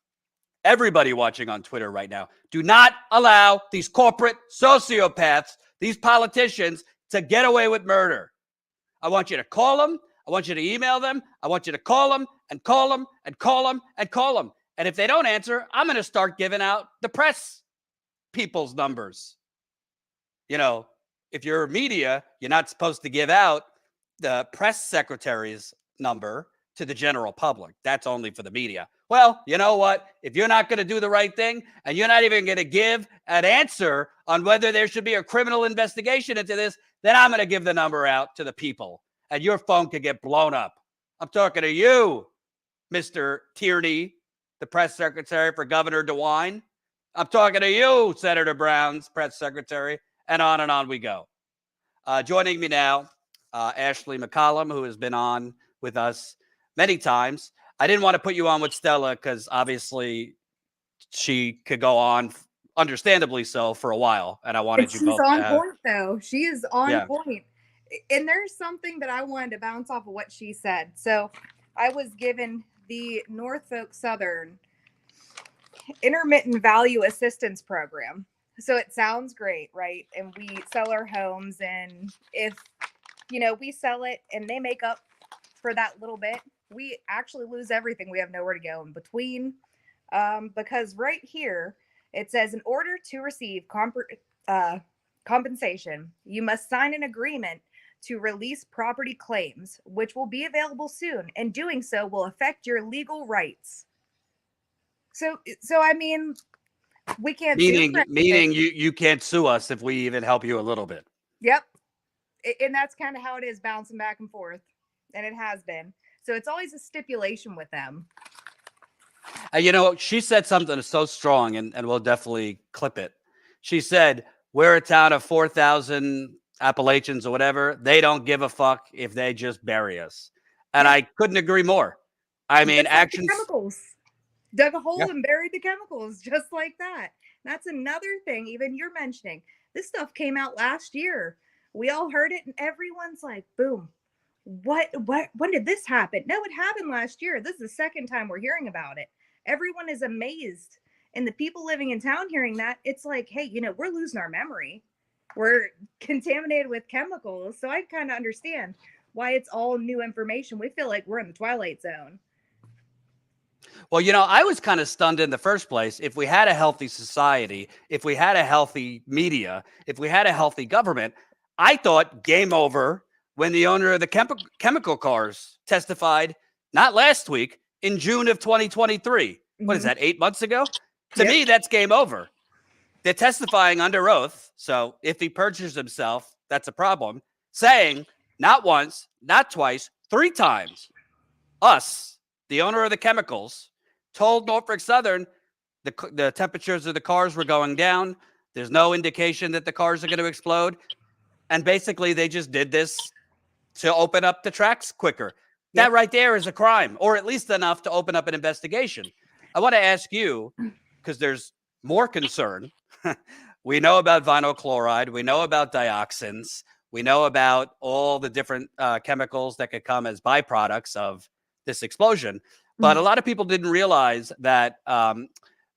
everybody watching on Twitter right now, do not allow these corporate sociopaths, these politicians, to get away with murder. I want you to call them. I want you to email them. I want you to call them and call them and call them and call them. And if they don't answer, I'm going to start giving out the press people's numbers. If you're media, you're not supposed to give out the press secretary's number to the general public. That's only for the media. Well, you know what? If you're not going to do the right thing, and you're not even going to give an answer on whether there should be a criminal investigation into this, then I'm going to give the number out to the people, and your phone could get blown up. I'm talking to you, Mr. Tierney, the press secretary for Governor DeWine. I'm talking to you, Senator Brown's press secretary, and on we go. Joining me now, Ashley McCollum, who has been on with us many times. I didn't want to put you on with Stella because obviously she could go on, understandably so, for a while, and I wanted you both to have. She's on point, though. She is on point. And there's something that I wanted to bounce off of what she said. So I was given the Norfolk Southern Intermittent Value Assistance Program. So it sounds great, right? And we sell our homes, and if we sell it and they make up for that little bit, we actually lose everything. We have nowhere to go in between, because right here it says, in order to receive compensation, you must sign an agreement to release property claims, which will be available soon, and doing so will affect your legal rights. So I mean, we can't meaning you can't sue us if we even help you a little bit. Yep. And that's kind of how it is, bouncing back and forth, and it has been. So it's always a stipulation with them. She said something so strong, and we'll definitely clip it. She said, we're a town of 4,000 Appalachians or whatever. They don't give a fuck if they just bury us. And I couldn't agree more. I mean, Just like the actions. chemicals. Dug a hole Yeah. and buried the chemicals just like that. That's another thing, even you're mentioning. This stuff came out last year. We all heard it, and everyone's like, boom. When did this happen? No, it happened last year. This is the second time we're hearing about it. Everyone is amazed. And the people living in town hearing that, it's like, hey, we're losing our memory. We're contaminated with chemicals. So I kind of understand why it's all new information. We feel like we're in the Twilight Zone. Well, I was kind of stunned in the first place. If we had a healthy society, if we had a healthy media, if we had a healthy government, I thought game over when the owner of the chemical cars testified, not last week, in June of 2023. What is that, 8 months ago? To me, that's game over. They're testifying under oath. So if he perjures himself, that's a problem. Saying not once, not twice, 3 times, us, the owner of the chemicals, told Norfolk Southern the temperatures of the cars were going down. There's no indication that the cars are going to explode. And basically, they just did this to open up the tracks quicker. That right there is a crime, or at least enough to open up an investigation. I want to ask you, because there's more concern. We know about vinyl chloride. We know about dioxins. We know about all the different chemicals that could come as byproducts of this explosion. But a lot of people didn't realize that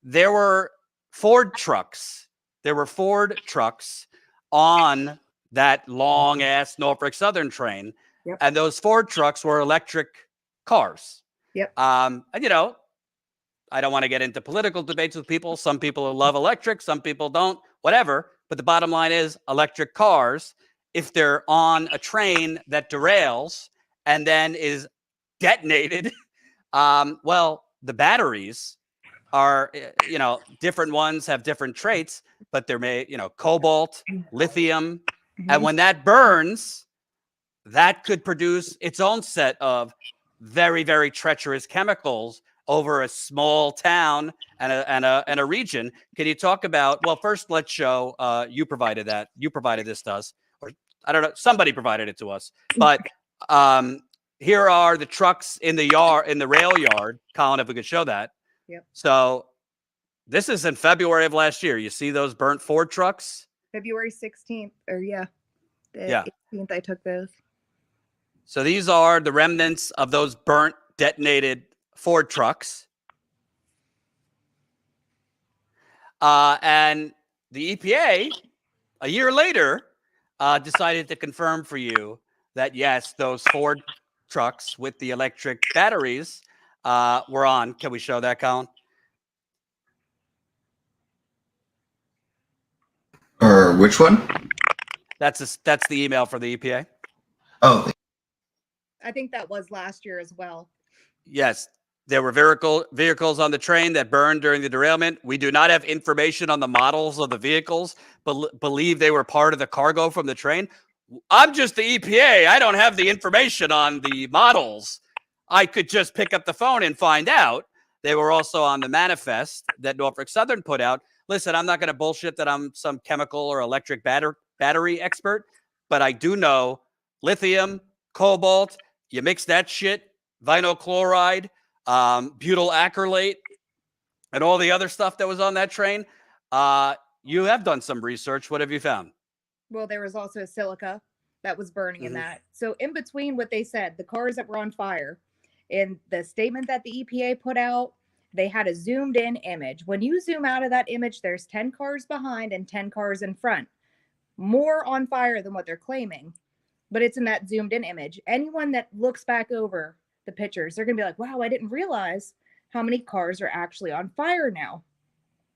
there were Ford trucks. There were Ford trucks on that long ass Norfolk Southern train. Yep. And those Ford trucks were electric cars. Yep. And I don't want to get into political debates with people. Some people love electric, some people don't, whatever. But the bottom line is electric cars, if they're on a train that derails and then is detonated, well, the batteries are, different ones have different traits, but they're made, cobalt, lithium. And when that burns, that could produce its own set of very, very treacherous chemicals over a small town and a region. Can you talk about, well, first let's show, you provided that. You provided this to us, or I don't know, somebody provided it to us. But here are the trucks in the yard, in the rail yard. Colin, if we could show that. Yep. So this is in February of last year. You see those burnt Ford trucks? February 16th, or the 18th, I took those. So these are the remnants of those burnt, detonated Ford trucks. And the EPA, a year later, decided to confirm for you that, yes, those Ford trucks with the electric batteries were on. Can we show that, Colin? Or which one? That's the email for the EPA. Oh, I think that was last year as well. Yes, there were vehicles on the train that burned during the derailment. We do not have information on the models of the vehicles, but believe they were part of the cargo from the train. I'm just the EPA. I don't have the information on the models. I could just pick up the phone and find out. They were also on the manifest that Norfolk Southern put out. Listen, I'm not going to bullshit that I'm some chemical or electric battery expert, but I do know lithium, cobalt, you mix that shit, vinyl chloride, butyl acrylate, and all the other stuff that was on that train. You have done some research. What have you found? Well, there was also silica that was burning in that. So in between what they said, the cars that were on fire, and the statement that the EPA put out, they had a zoomed in image. When you zoom out of that image, there's 10 cars behind and 10 cars in front. More on fire than what they're claiming, but it's in that zoomed in image. Anyone that looks back over the pictures, they're going to be like, wow, I didn't realize how many cars are actually on fire now.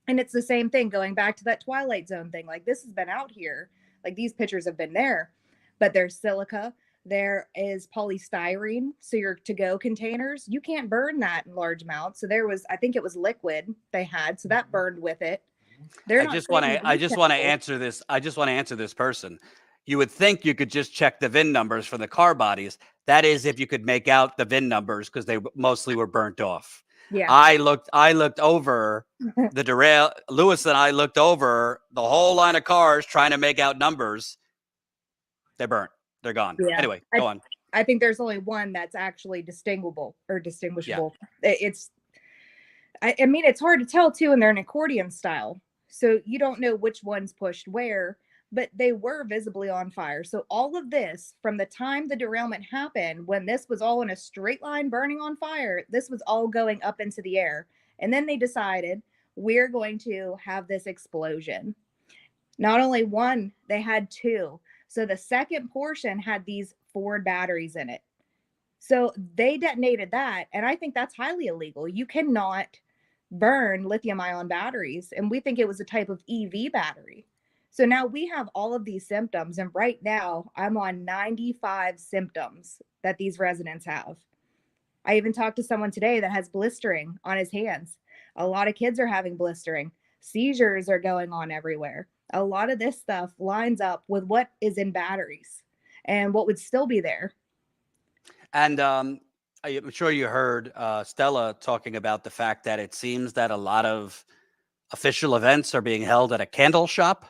And it's the same thing going back to that Twilight Zone thing. Like, this has been out here. Like, these pictures have been there, but there's silica. There is polystyrene. So your to-go containers, you can't burn that in large amounts. So there was, I think it was liquid they had. So that burned with it. I just want to answer this. I just want to answer this person. You would think you could just check the VIN numbers for the car bodies. That is if you could make out the VIN numbers, because they mostly were burnt off. Yeah. I looked over Lewis and I looked over the whole line of cars trying to make out numbers. They're burnt. They're gone. Yeah. Anyway, go on. I think there's only one that's actually distinguishable. I mean, it's hard to tell too, and they're an accordion style. So you don't know which one's pushed where, but they were visibly on fire. So all of this, from the time the derailment happened, when this was all in a straight line burning on fire, this was all going up into the air. And then they decided, we're going to have this explosion. Not only one, they had two. So the second portion had these Ford batteries in it. So they detonated that. And I think that's highly illegal. You cannot burn lithium ion batteries. And we think it was a type of EV battery. So now we have all of these symptoms. And right now I'm on 95 symptoms that these residents have. I even talked to someone today that has blistering on his hands. A lot of kids are having blistering. Seizures are going on everywhere. A lot of this stuff lines up with what is in batteries and what would still be there. And I'm sure you heard Stella talking about the fact that it seems that a lot of official events are being held at a candle shop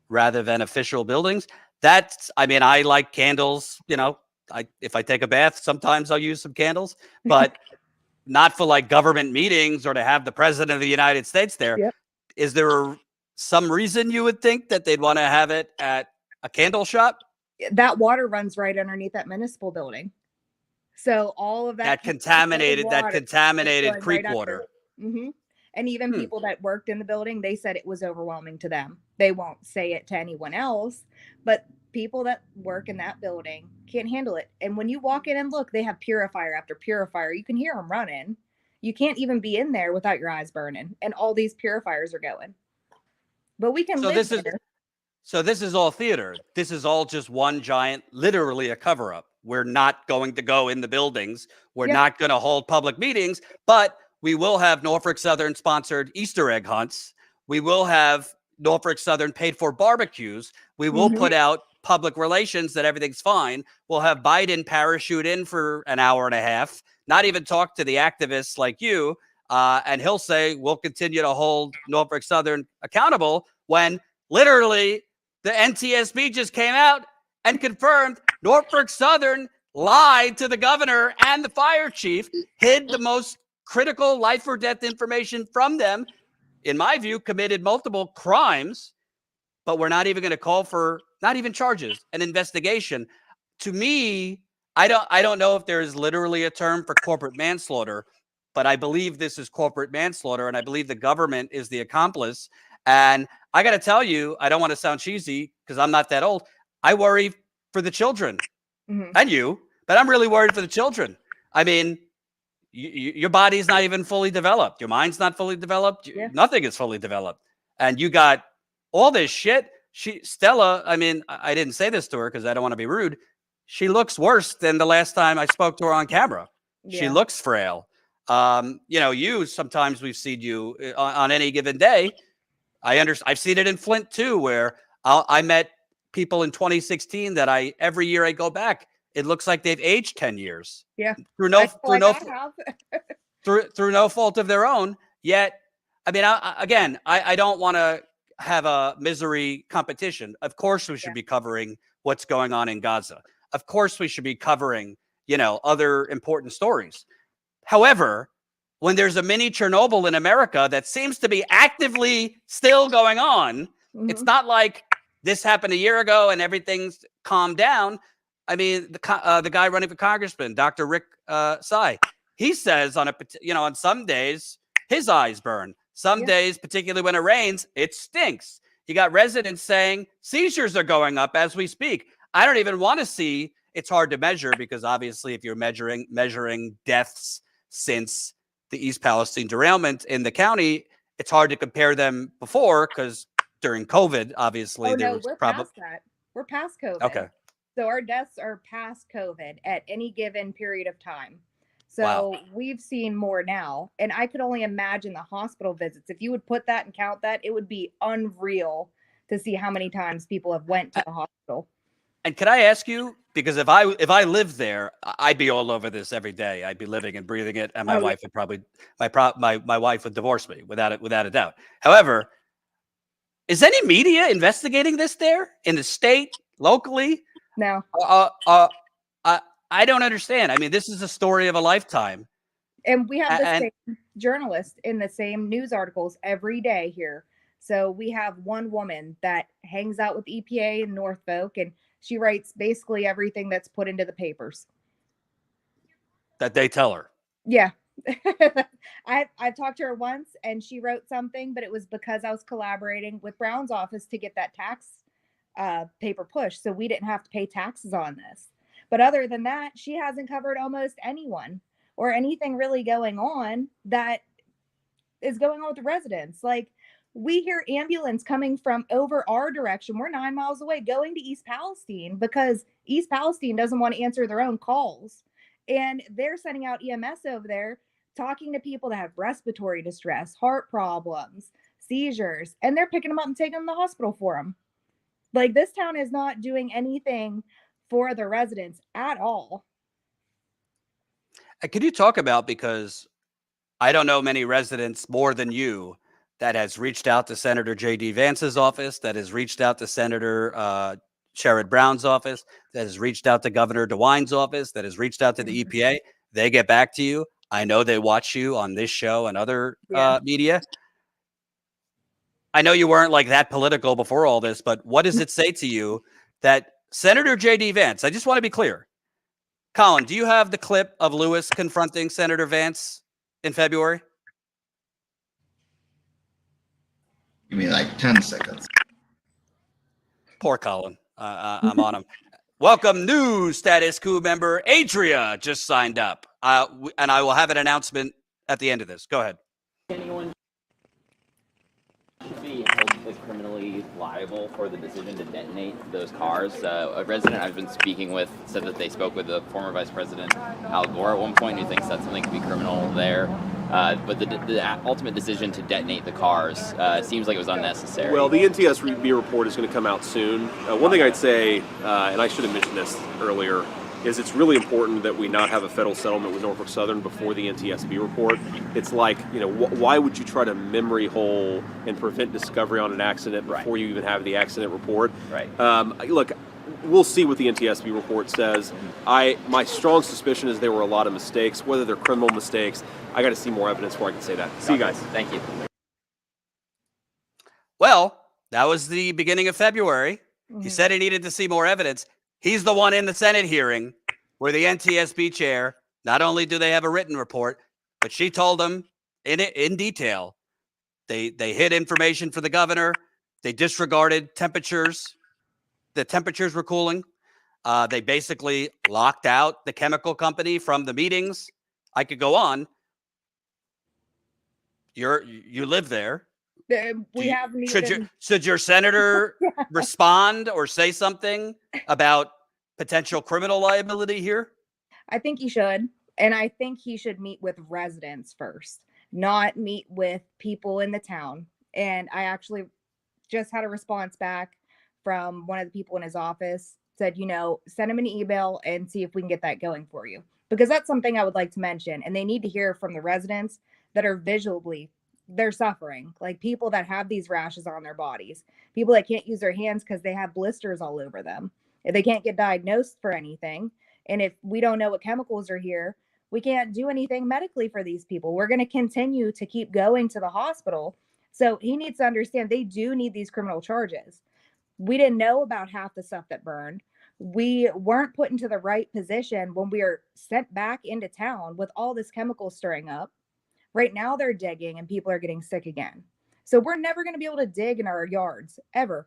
rather than official buildings. I like candles. If I take a bath, sometimes I'll use some candles, but not for like government meetings or to have the president of the United States there. Yep. Is there some reason you would think that they'd want to have it at a candle shop? That water runs right underneath that municipal building. So all of that contaminated creek water. Mm-hmm. And even people that worked in the building, they said it was overwhelming to them. They won't say it to anyone else, but people that work in that building can't handle it. And when you walk in and look, they have purifier after purifier. You can hear them running. You can't even be in there without your eyes burning. And all these purifiers are going. But we can live there. So this is all theater. This is all just one giant, literally a cover-up. We're not going to go in the buildings. We're not going to hold public meetings, but we will have Norfolk Southern sponsored Easter egg hunts. We will have Norfolk Southern paid for barbecues. We will put out public relations that everything's fine. We'll have Biden parachute in for an hour and a half, not even talk to the activists like you. And he'll say, we'll continue to hold Norfolk Southern accountable when literally the NTSB just came out and confirmed Norfolk Southern lied to the governor and the fire chief, hid the most critical life or death information from them, in my view, committed multiple crimes, but we're not even going to call for not even charges, an investigation. To me, I don't know if there is literally a term for corporate manslaughter, but I believe this is corporate manslaughter, and I believe the government is the accomplice. And I got to tell you, I don't want to sound cheesy because I'm not that old. I worry for the children and you, but I'm really worried for the children. I mean, your body's not even fully developed. Your mind's not fully developed. Nothing is fully developed. And you got all this shit. Stella, I mean, I didn't say this to her because I don't want to be rude. She looks worse than the last time I spoke to her on camera. Yeah. She looks frail. Sometimes we've seen you on any given day. I've seen it in Flint too, where I met people in 2016 that every year I go back, it looks like they've aged 10 years. Yeah. Through no fault of their own. Yet, I mean, I don't want to have a misery competition. Of course, we should be covering what's going on in Gaza. Of course, we should be covering, other important stories. However, when there's a mini Chernobyl in America that seems to be actively still going on, it's not like this happened a year ago and everything's calmed down. I mean, the guy running for congressman, Dr. Rick Sy, he says on some days his eyes burn. Some days, particularly when it rains, it stinks. You got residents saying seizures are going up as we speak. I don't even want to see. It's hard to measure because obviously, if you're measuring deaths since the East Palestine derailment in the county, it's hard to compare them before because during COVID, obviously, we're past that. We're past COVID. Okay. So our deaths are past COVID at any given period of time. So we've seen more now. And I could only imagine the hospital visits. If you would put that and count that, it would be unreal to see how many times people have went to the hospital. And can I ask you, Because if I lived there, I'd be all over this every day. I'd be living and breathing it, and my wife would probably my wife would divorce me without a doubt. However, is any media investigating this there in the state, locally? No. I don't understand. I mean, this is a story of a lifetime. And we have the And same journalist in the same news articles every day here. So we have one woman that hangs out with EPA in Norfolk, and she writes basically everything that's put into the papers. that they tell her. Yeah. I've talked to her once and she wrote something, but it was because I was collaborating with Brown's office to get that tax paper pushed. So we didn't have to pay taxes on this. But other than that, she hasn't covered almost anyone or anything really going on that is going on with the residents. Like, we hear ambulance coming from over our direction. We're 9 miles away going to East Palestine because East Palestine doesn't want to answer their own calls. And they're sending out EMS over there, talking to people that have respiratory distress, heart problems, seizures, and they're picking them up and taking them to the hospital for them. Like, this town is not doing anything for the residents at all. Could you talk about, because I don't know many residents more than you that has reached out to Senator J.D. Vance's office, that has reached out to Senator Sherrod Brown's office, that has reached out to Governor DeWine's office, that has reached out to the EPA. They get back to you. I know they watch you on this show and other media. I know you weren't like that political before all this, but what does it say to you that Senator J.D. Vance, I just want to be clear. Colin, do you have the clip of Lewis confronting Senator Vance in February? Give me like 10 seconds. Poor Colin. I'm on him. Welcome, new Status Coup member Adria just signed up. And I will have an announcement at the end of this. Go ahead. Anyone should be held criminally liable for the decision to detonate those cars. A resident I've been speaking with said that they spoke with the former Vice President Al Gore at one point, who thinks that something could be criminal there. But the ultimate decision to detonate the cars seems like it was unnecessary. Well, the NTS report is going to come out soon. One thing I'd say, and I should have mentioned this earlier, is it's really important that we not have a federal settlement with Norfolk Southern before the NTSB report. It's like, why would you try to memory hole and prevent discovery on an accident before you even have the accident report? Right. Look, we'll see what the NTSB report says. My strong suspicion is there were a lot of mistakes, whether they're criminal mistakes. I got to see more evidence before I can say that. See you guys. Thank you. Well, that was the beginning of February. He said he needed to see more evidence. He's the one in the Senate hearing where the NTSB chair, not only do they have a written report, but she told them in detail. They hid information for the governor. They disregarded temperatures. The temperatures were cooling. They basically locked out the chemical company from the meetings. I could go on. You live there. Should your senator respond or say something about potential criminal liability here? I think he should. And I think he should meet with residents first, not meet with people in the town. And I actually just had a response back from one of the people in his office, said, send him an email and see if we can get that going for you. Because that's something I would like to mention. And they need to hear from the residents that are they're suffering. Like, people that have these rashes on their bodies, people that can't use their hands because they have blisters all over them. If they can't get diagnosed for anything, and if we don't know what chemicals are here, we can't do anything medically for these people. We're going to continue to keep going to the hospital. So he needs to understand they do need these criminal charges. We didn't know about half the stuff that burned. We weren't put into the right position when we were sent back into town with all this chemical stirring up. Right now they're digging and people are getting sick again. So we're never going to be able to dig in our yards ever.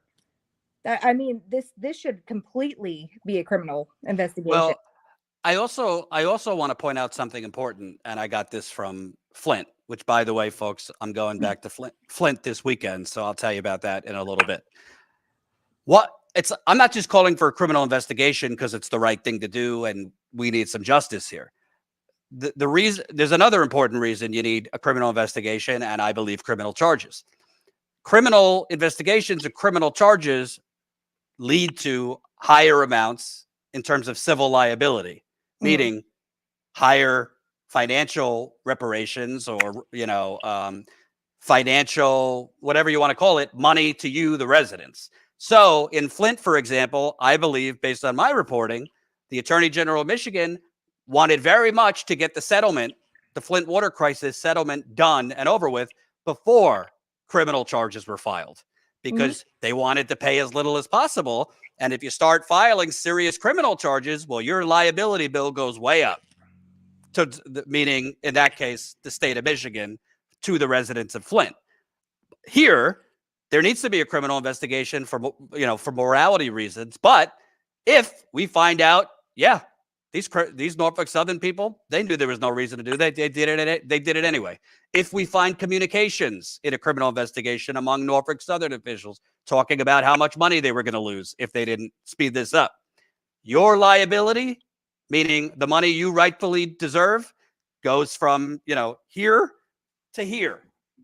I mean, this should completely be a criminal investigation. Well, I also want to point out something important, and I got this from Flint, which, by the way, folks, I'm going back to Flint this weekend, so I'll tell you about that in a little bit. I'm not just calling for a criminal investigation because it's the right thing to do and we need some justice here. The reason, there's another important reason you need a criminal investigation, and I believe criminal charges. Criminal investigations and criminal charges lead to higher amounts in terms of civil liability, meaning higher financial reparations or, financial, whatever you want to call it, money to you, the residents. So in Flint, for example, I believe, based on my reporting, the Attorney General of Michigan wanted very much to get the settlement, the Flint water crisis settlement, done and over with before criminal charges were filed, because they wanted to pay as little as possible. And if you start filing serious criminal charges, well, your liability bill goes way up. To meaning, in that case, the state of Michigan to the residents of Flint. Here, there needs to be a criminal investigation for morality reasons. But if we find out, these Norfolk Southern people, they knew there was no reason to do that. They did it anyway. If we find communications in a criminal investigation among Norfolk Southern officials talking about how much money they were going to lose if they didn't speed this up, your liability, meaning the money you rightfully deserve, goes from, here to here.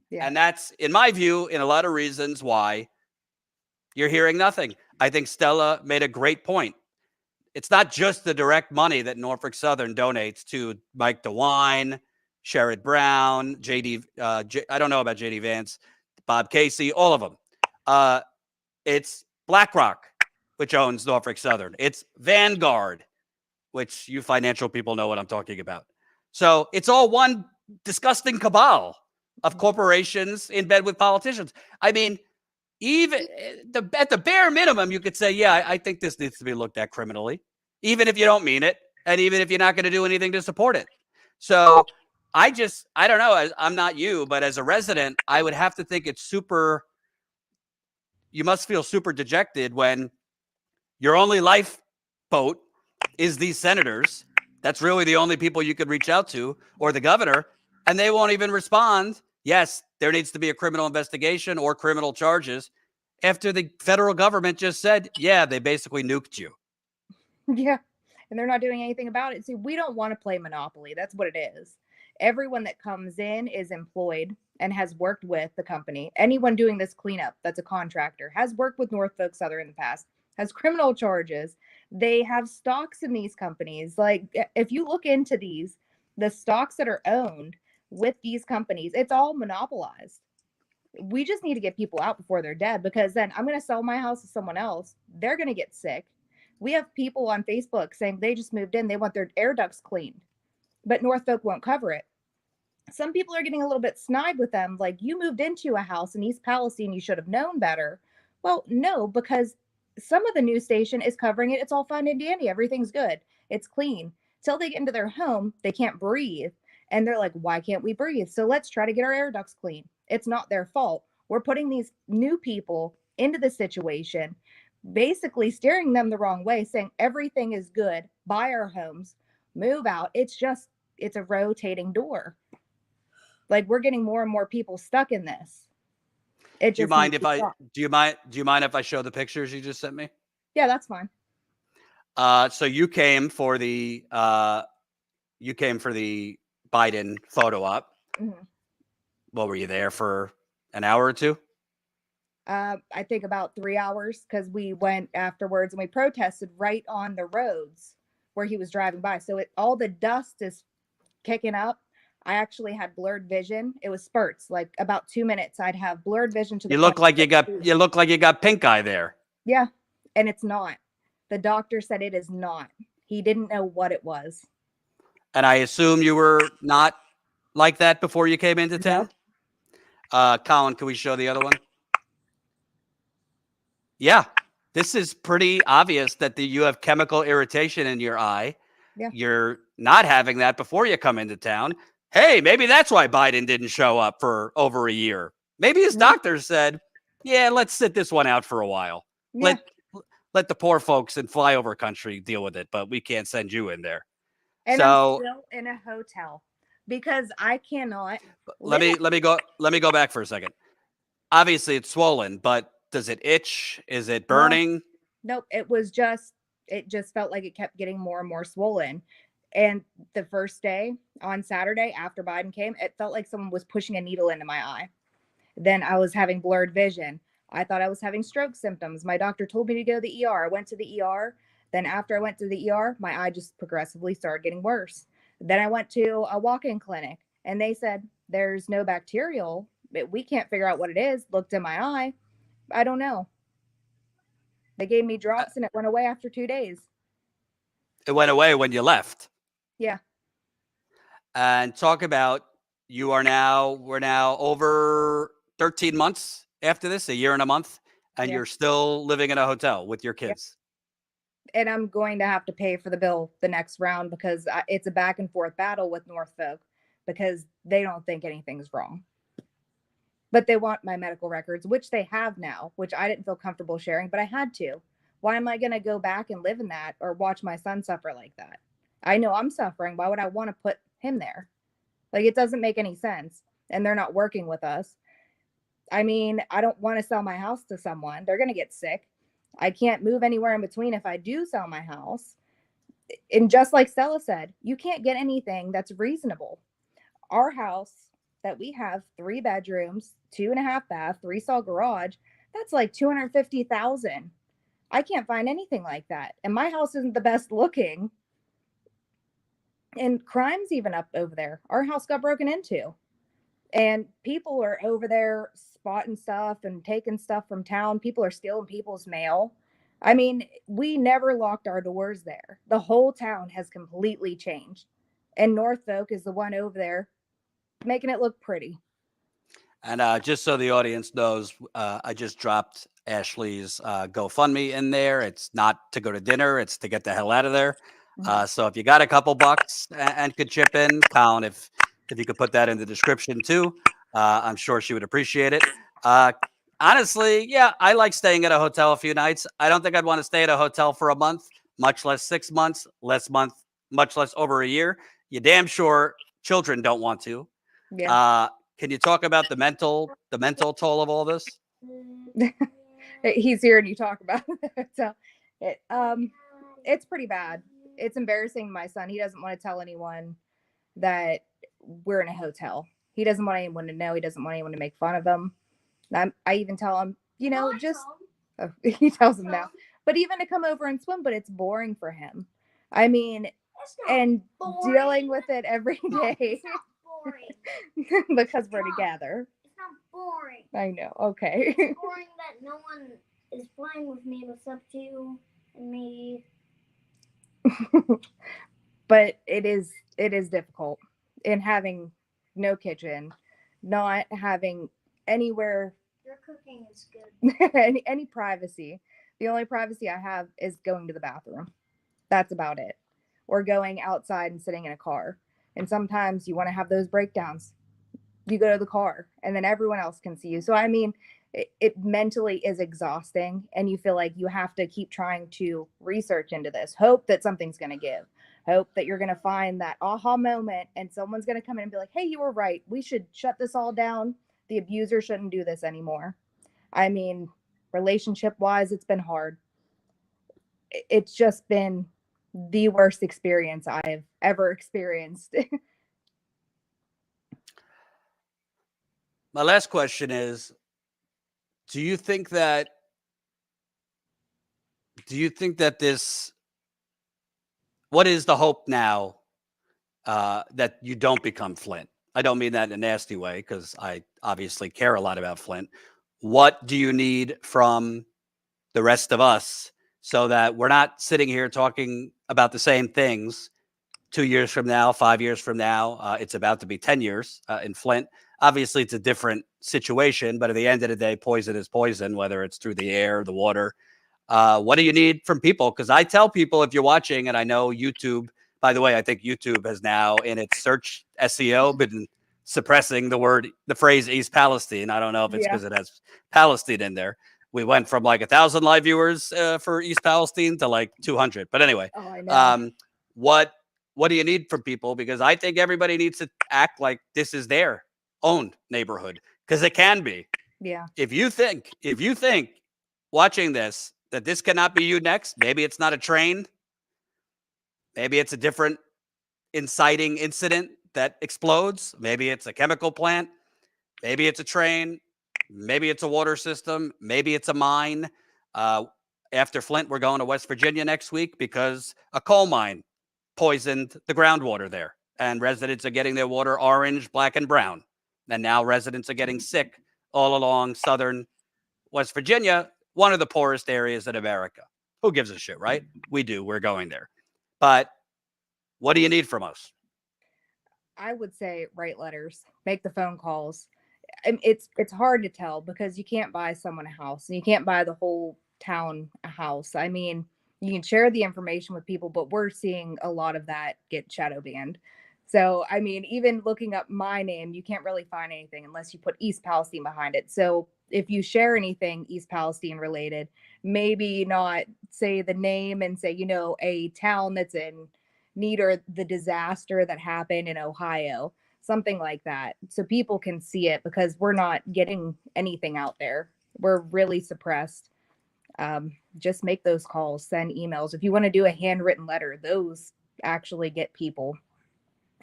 Yeah. And that's, in my view, in a lot of reasons why you're hearing nothing. I think Stella made a great point. It's not just the direct money that Norfolk Southern donates to Mike DeWine, Sherrod Brown, I don't know about JD Vance, Bob Casey, all of them. It's BlackRock, which owns Norfolk Southern. It's Vanguard, which you financial people know what I'm talking about. So it's all one disgusting cabal of corporations in bed with politicians. I mean, even at the bare minimum, you could say, I think this needs to be looked at criminally, even if you don't mean it, and even if you're not going to do anything to support it. So I don't know. I'm not you, but as a resident, I would have to think you must feel super dejected when your only lifeboat is these senators. That's really the only people you could reach out to, or the governor, and they won't even respond. Yes, there needs to be a criminal investigation or criminal charges after the federal government just said, they basically nuked you. Yeah. And they're not doing anything about it. See, we don't want to play Monopoly. That's what it is. Everyone that comes in is employed and has worked with the company. Anyone doing this cleanup that's a contractor has worked with Norfolk Southern in the past, has criminal charges. They have stocks in these companies. Like, if you look into the stocks that are owned with these companies, it's all monopolized. We just need to get people out before they're dead, because then I'm going to sell my house to someone else. They're going to get sick. We have people on Facebook saying they just moved in. They want their air ducts cleaned, but Norfolk won't cover it. Some people are getting a little bit snide with them. Like, you moved into a house in East Palestine, you should have known better. Well, no, because some of the news station is covering it. It's all fine and dandy. Everything's good. It's clean. Till they get into their home, they can't breathe. And they're like, why can't we breathe? So let's try to get our air ducts clean. It's not their fault. We're putting these new people into the situation, basically steering them the wrong way, saying everything is good, buy our homes, move out. It's a rotating door. Like, we're getting more and more people stuck in this. Do you mind if I show the pictures you just sent me? Yeah, that's fine. So you came for the Biden photo op. Mm-hmm. Well, were you there for an hour or two? I think about 3 hours, because we went afterwards and we protested right on the roads where he was driving by. So all the dust is kicking up. I actually had blurred vision. It was spurts, like about 2 minutes. I'd have blurred vision to the. You look like you got pink eye there. Yeah, and it's not. The doctor said it is not. He didn't know what it was. And I assume you were not like that before you came into town. Colin, can we show the other one? Yeah, this is pretty obvious that you have chemical irritation in your eye. Yeah. You're not having that before you come into town. Hey, maybe that's why Biden didn't show up for over a year. Maybe his doctor said, let's sit this one out for a while. Yeah. Let the poor folks in flyover country deal with it, but we can't send you in there. And I'm still in a hotel because I cannot. Let me go back for a second. Obviously it's swollen, but does it itch? Is it burning? Nope. It just felt like it kept getting more and more swollen. And the first day on Saturday after Biden came, it felt like someone was pushing a needle into my eye. Then I was having blurred vision. I thought I was having stroke symptoms. My doctor told me to go to the ER. I went to the ER. Then after I went to the ER, my eye just progressively started getting worse. Then I went to a walk-in clinic and they said, there's no bacterial, but we can't figure out what it is. Looked in my eye. I don't know. They gave me drops and it went away after 2 days. It went away when you left. Yeah. And talk about we're now over 13 months after this, a year and a month, and Yeah. you're still living in a hotel with your kids. And I'm going to have to pay for the bill the next round because it's a back and forth battle with Norfolk because they don't think anything's wrong. But they want my medical records, which they have now, which I didn't feel comfortable sharing, but I had to. Why am I going to go back and live in that or watch my son suffer like that? I know I'm suffering. Why would I want to put him there? Like, it doesn't make any sense. And they're not working with us. I mean, I don't want to sell my house to someone. They're going to get sick. I can't move anywhere in between if I do sell my house. And just like Stella said, you can't get anything that's reasonable. Our house that we have 3 bedrooms, 2.5 bath, 3-stall garage, that's like $250,000. I can't find anything like that. And my house isn't the best looking. And crime's even up over there. Our house got broken into. And people are over there spotting stuff and taking stuff from town. People are stealing people's mail. I mean, we never locked our doors there. The whole town has completely changed. And Norfolk is the one over there making it look pretty. And just so the audience knows, I just dropped Ashley's GoFundMe in there. It's not to go to dinner. It's to get the hell out of there. So if you got a couple bucks and could chip in, Colin, if you could put that in the description too, I'm sure she would appreciate it. Honestly, yeah, I like staying at a hotel a few nights. I don't think I'd want to stay at a hotel for a month, much less 6 months, much less over a year. You damn sure children don't want to. Yeah. Can you talk about the mental toll of all this? He's here and you talk about it. So it's pretty bad. It's embarrassing to my son. He doesn't want to tell anyone that we're in a hotel. He doesn't want anyone to know. He doesn't want anyone to make fun of him. I even tell him, he tells him now, but even to come over and swim, but it's boring for him. I mean, and dealing with it every day because we're together. It's not boring. I know. Okay. It's boring that no one is playing with me except you and me. But it is difficult in having no kitchen, not having anywhere. Your cooking is good. any privacy. The only privacy I have is going to the bathroom. That's about it. Or going outside and sitting in a car. And sometimes you want to have those breakdowns. You go to the car and then everyone else can see you. So, I mean, it mentally is exhausting and you feel like you have to keep trying to research into this. Hope that something's going to give. Hope that you're going to find that aha moment and someone's going to come in and be like, hey, you were right. We should shut this all down. The abuser shouldn't do this anymore. I mean, relationship-wise, it's been hard. It's just been the worst experience I've ever experienced. My last question is, do you think that what is the hope now that you don't become Flint? I don't mean that in a nasty way because I obviously care a lot about Flint. What do you need from the rest of us so that we're not sitting here talking about the same things 2 years from now, 5 years from now? It's about to be 10 years in Flint. Obviously, it's a different situation, but at the end of the day, poison is poison, whether it's through the air, the water. What do you need from people? Because I tell people, if you're watching, and I know YouTube, by the way, I think YouTube has now in its search SEO been suppressing the phrase East Palestine. I don't know if it's because it has Palestine in there. We went from like 1,000 live viewers for East Palestine to like 200. But anyway, I know. What do you need from people? Because I think everybody needs to act like this is their own neighborhood, because it can be. Yeah. If you think watching this that this cannot be you next, maybe it's not a train, maybe it's a different inciting incident that explodes, maybe it's a chemical plant, maybe it's a train, maybe it's a water system, maybe it's a mine. after Flint, we're going to West Virginia next week because a coal mine poisoned the groundwater there. And residents are getting their water orange, black, and brown. And now residents are getting sick all along southern West Virginia, one of the poorest areas in America. Who gives a shit, right? We do. We're going there. But what do you need from us? I would say write letters, make the phone calls. It's hard to tell because you can't buy someone a house and you can't buy the whole town a house. I mean, you can share the information with people, but we're seeing a lot of that get shadow banned. So, I mean, even looking up my name, you can't really find anything unless you put East Palestine behind it. So if you share anything East Palestine related, maybe not say the name and say, you know, a town that's in need or the disaster that happened in Ohio, something like that. So people can see it because we're not getting anything out there. We're really suppressed. Just make those calls, send emails. If you want to do a handwritten letter, those actually get people.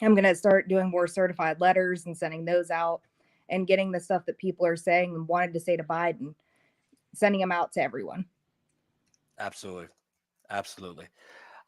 I'm going to start doing more certified letters and sending those out and getting the stuff that people are saying and wanted to say to Biden, sending them out to everyone. Absolutely. Absolutely.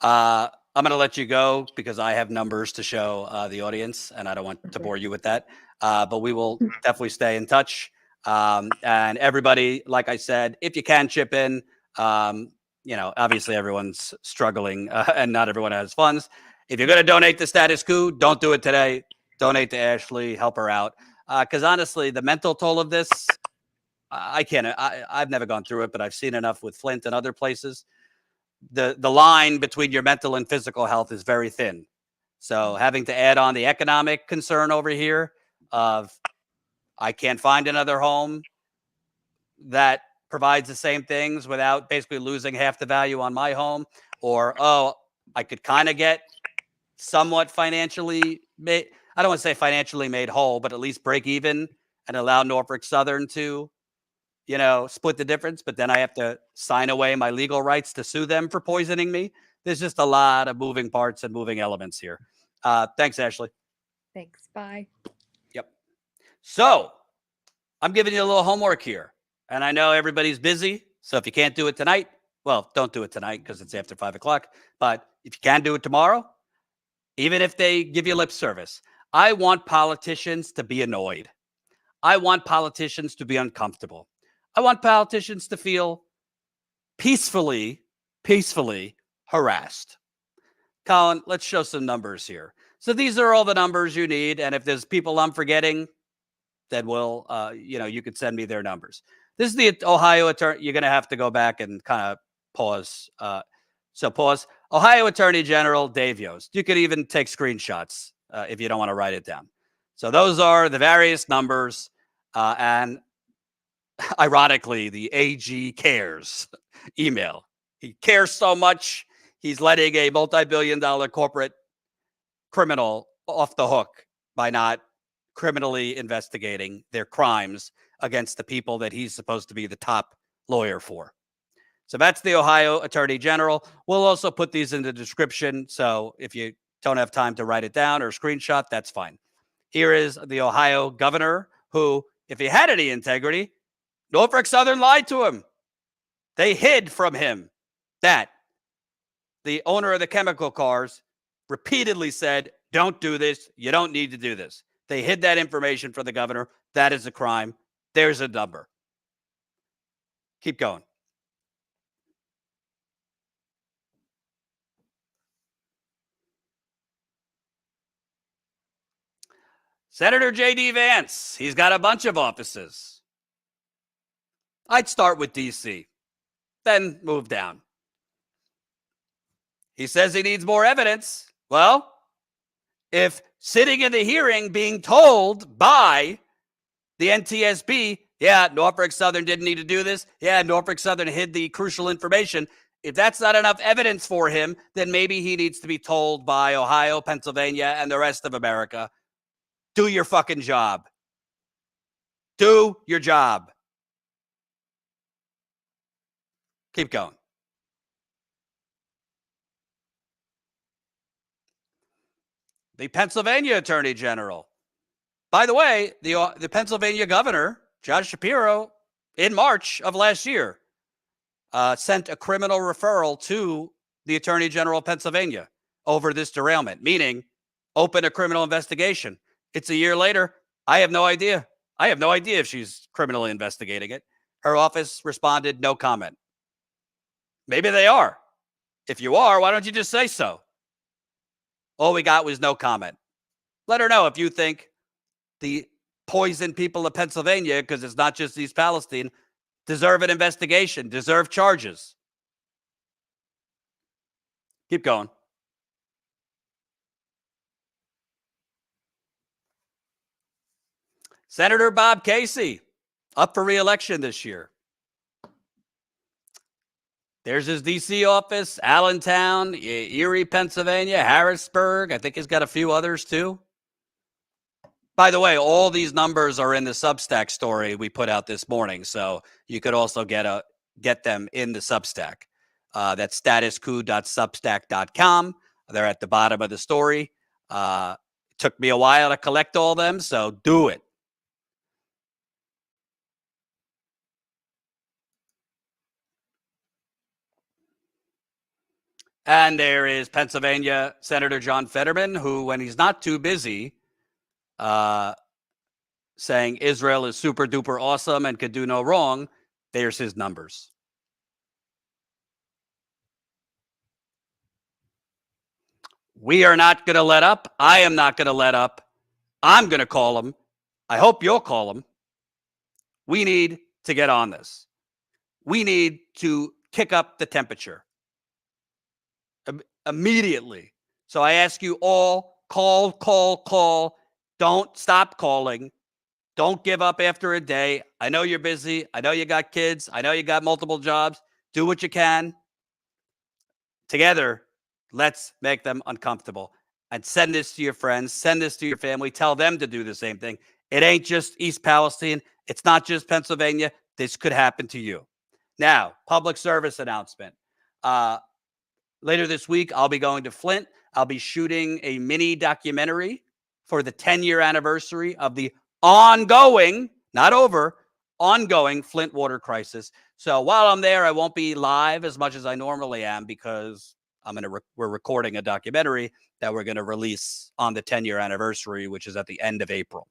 I'm going to let you go because I have numbers to show the audience and I don't want to bore you with that. But we will definitely stay in touch. And everybody, like I said, if you can chip in, you know, obviously everyone's struggling and not everyone has funds. If you're going to donate to Status Coup, don't do it today. Donate to Ashley, help her out. Because honestly, the mental toll of this, I can't, I've never gone through it, but I've seen enough with Flint and other places. The line between your mental and physical health is very thin. So having to add on the economic concern over here of I can't find another home that provides the same things without basically losing half the value on my home, or, oh, I could kind of get somewhat financially made. I don't want to say financially made whole, but at least break even and allow Norfolk Southern to, you know, split the difference. But then I have to sign away my legal rights to sue them for poisoning me. There's just a lot of moving parts and moving elements here. Thanks, Ashley. Thanks. Bye. Yep. So I'm giving you a little homework here. And I know everybody's busy. So if you can't do it tonight, well, don't do it tonight because it's after 5 o'clock. But if you can do it tomorrow, even if they give you lip service, I want politicians to be annoyed. I want politicians to be uncomfortable. I want politicians to feel peacefully harassed. Colin, let's show some numbers here. So these are all the numbers you need. And if there's people I'm forgetting, then we'll, you know, you could send me their numbers. This is the Ohio attorney. You're going to have to go back and kind of pause. So pause. Ohio Attorney General Dave Yost. You could even take screenshots if you don't want to write it down. So those are the various numbers. And ironically, the AG cares email. He cares so much, he's letting a multi-billion-dollar corporate criminal off the hook by not criminally investigating their crimes against the people that he's supposed to be the top lawyer for. So that's the Ohio Attorney General. We'll also put these in the description. So if you don't have time to write it down or screenshot, that's fine. Here is the Ohio governor who, if he had any integrity, Norfolk Southern lied to him. They hid from him that the owner of the chemical cars repeatedly said, don't do this. You don't need to do this. They hid that information for the governor. That is a crime. There's a number. Keep going. Senator J.D. Vance, he's got a bunch of offices. I'd start with D.C., then move down. He says he needs more evidence. Well, if sitting in the hearing being told by the NTSB, yeah, Norfolk Southern didn't need to do this. Yeah, Norfolk Southern hid the crucial information. If that's not enough evidence for him, then maybe he needs to be told by Ohio, Pennsylvania, and the rest of America, do your fucking job. Do your job. Keep going. The Pennsylvania Attorney General. By the way, the Pennsylvania governor, Josh Shapiro, in March of last year, sent a criminal referral to the Attorney General of Pennsylvania over this derailment, meaning open a criminal investigation. It's a year later. I have no idea. I have no idea if she's criminally investigating it. Her office responded, no comment. Maybe they are. If you are, why don't you just say so? All we got was no comment. Let her know if you think the poisoned people of Pennsylvania, because it's not just East Palestine, deserve an investigation, deserve charges. Keep going. Senator Bob Casey, up for re-election this year. There's his D.C. office, Allentown, Erie, Pennsylvania, Harrisburg. I think he's got a few others too. By the way, all these numbers are in the Substack story we put out this morning, so you could also get them in the Substack. That's statuscoup.substack.com. They're at the bottom of the story. It took me a while to collect all them, so do it. And there is Pennsylvania Senator John Fetterman, who, when he's not too busy saying Israel is super duper awesome and could do no wrong, there's his numbers. We are not going to let up. I am not going to let up. I'm going to call him. I hope you'll call him. We need to get on this. We need to kick up the temperature immediately. So I ask you all, call. Don't stop calling. Don't give up after a day. I know you're busy. I know you got kids. I know you got multiple jobs. Do what you can. Together, let's make them uncomfortable. And send this to your friends. Send this to your family. Tell them to do the same thing. It ain't just East Palestine. It's not just Pennsylvania. This could happen to you. Now, public service announcement. Later this week, I'll be going to Flint. I'll be shooting a mini documentary for the 10-year anniversary of the ongoing, not over, ongoing Flint water crisis. So while I'm there, I won't be live as much as I normally am because we're recording a documentary that we're going to release on the 10-year anniversary, which is at the end of April.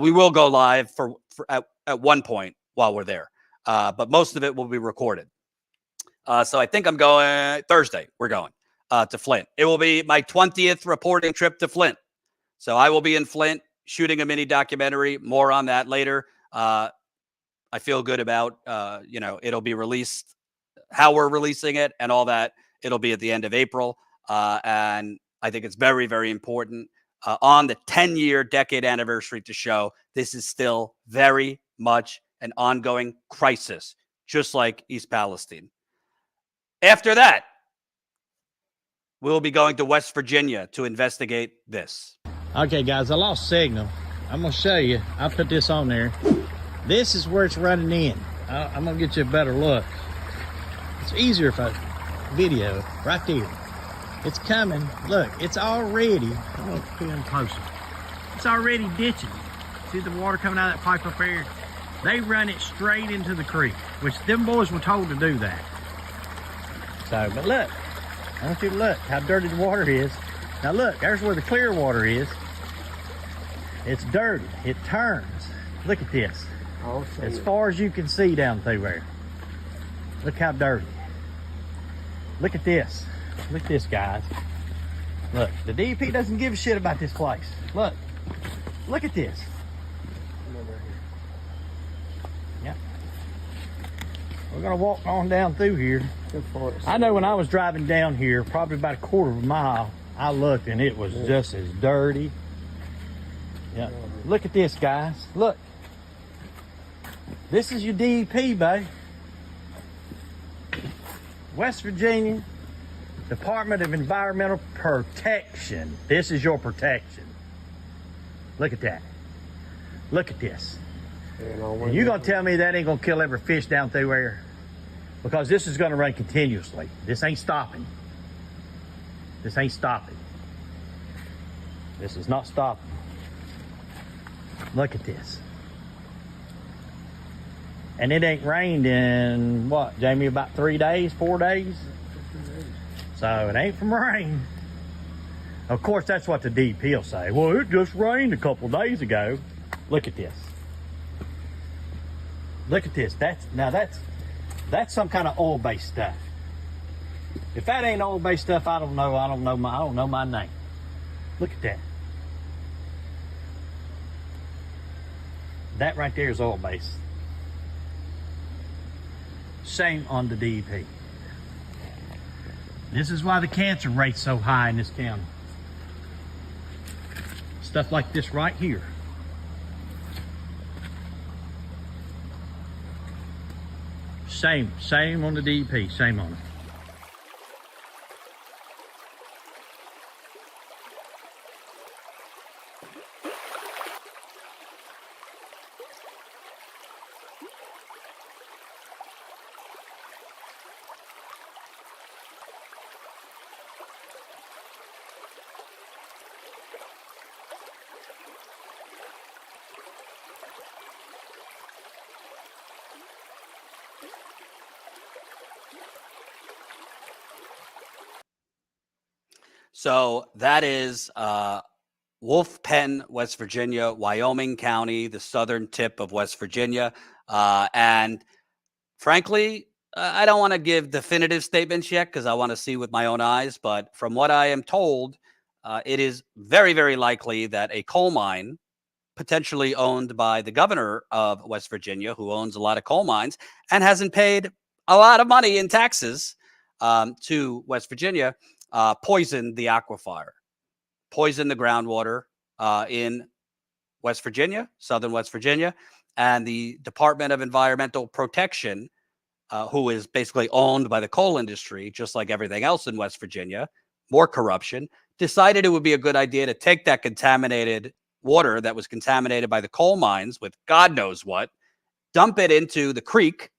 We will go live at one point while we're there, but most of it will be recorded. So I think I'm going Thursday. We're going to Flint. It will be my 20th reporting trip to Flint. So I will be in Flint shooting a mini documentary. More on that later. I feel good about, it'll be released, how we're releasing it and all that. It'll be at the end of April. And I think it's very, very important on the 10-year decade anniversary to show this is still very much an ongoing crisis, just like East Palestine. After that, we'll be going to West Virginia to investigate this. Okay, guys, I lost signal. I'm going to show you. I'll put this on there. This is where it's running in. I'm going to get you a better look. It's easier if I video right there. It's coming. Look, it's already, I'm going to put in closer. It's already ditching. See the water coming out of that pipe up there? They run it straight into the creek, which them boys were told to do that. So, but look, I want you to look how dirty the water is. Now look, there's where the clear water is. It's dirty, it turns. Look at this. As far as you can see down through there. Look how dirty. Look at this. Look at this, guys. Look, the DEP doesn't give a shit about this place. Look at this. Yep. We're gonna walk on down through here. I know when I was driving down here, probably about a quarter of a mile, I looked and it was just as dirty. Yeah. Look at this, guys. Look. This is your DEP, babe. West Virginia Department of Environmental Protection. This is your protection. Look at that. Look at this. And you're going to tell me that ain't going to kill every fish down through there? Because this is going to run continuously. This ain't stopping. This ain't stopping. This is not stopping. Look at this. And it ain't rained in, what, Jamie, about 3 days, 4 days? So it ain't from rain. Of course, that's what the DP will say. Well, it just rained a couple days ago. Look at this. Look at this. That's some kind of oil-based stuff. If that ain't oil-based stuff, I don't know my name. Look at that. That right there is oil-based. Shame on the DEP. This is why the cancer rate's so high in this county. Stuff like this right here. Shame on the DEP. Shame on it. So that is Wolf Pen, West Virginia, Wyoming County, the southern tip of West Virginia. And frankly, I don't want to give definitive statements yet because I want to see with my own eyes. But from what I am told, it is very, very likely that a coal mine, potentially owned by the governor of West Virginia, who owns a lot of coal mines and hasn't paid a lot of money in taxes to West Virginia, poisoned the aquifer, poisoned the groundwater in West Virginia, southern West Virginia, and the Department of Environmental Protection, who is basically owned by the coal industry, just like everything else in West Virginia, more corruption, decided it would be a good idea to take that contaminated water that was contaminated by the coal mines with God knows what, dump it into the creek,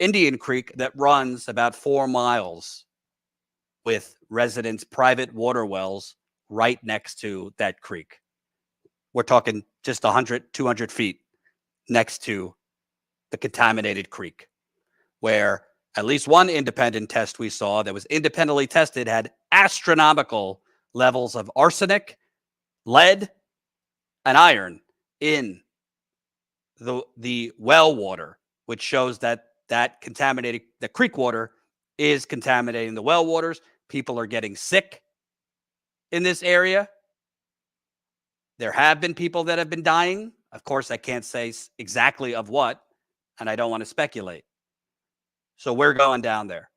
Indian Creek, that runs about 4 miles with residents' private water wells right next to that creek. We're talking just 100, 200 feet next to the contaminated creek, where at least one independent test we saw that was independently tested had astronomical levels of arsenic, lead, and iron in the well water, which shows that contaminated, the creek water is contaminating the well waters. People are getting sick in this area. There have been people that have been dying. Of course, I can't say exactly of what, and I don't want to speculate. So we're going down there.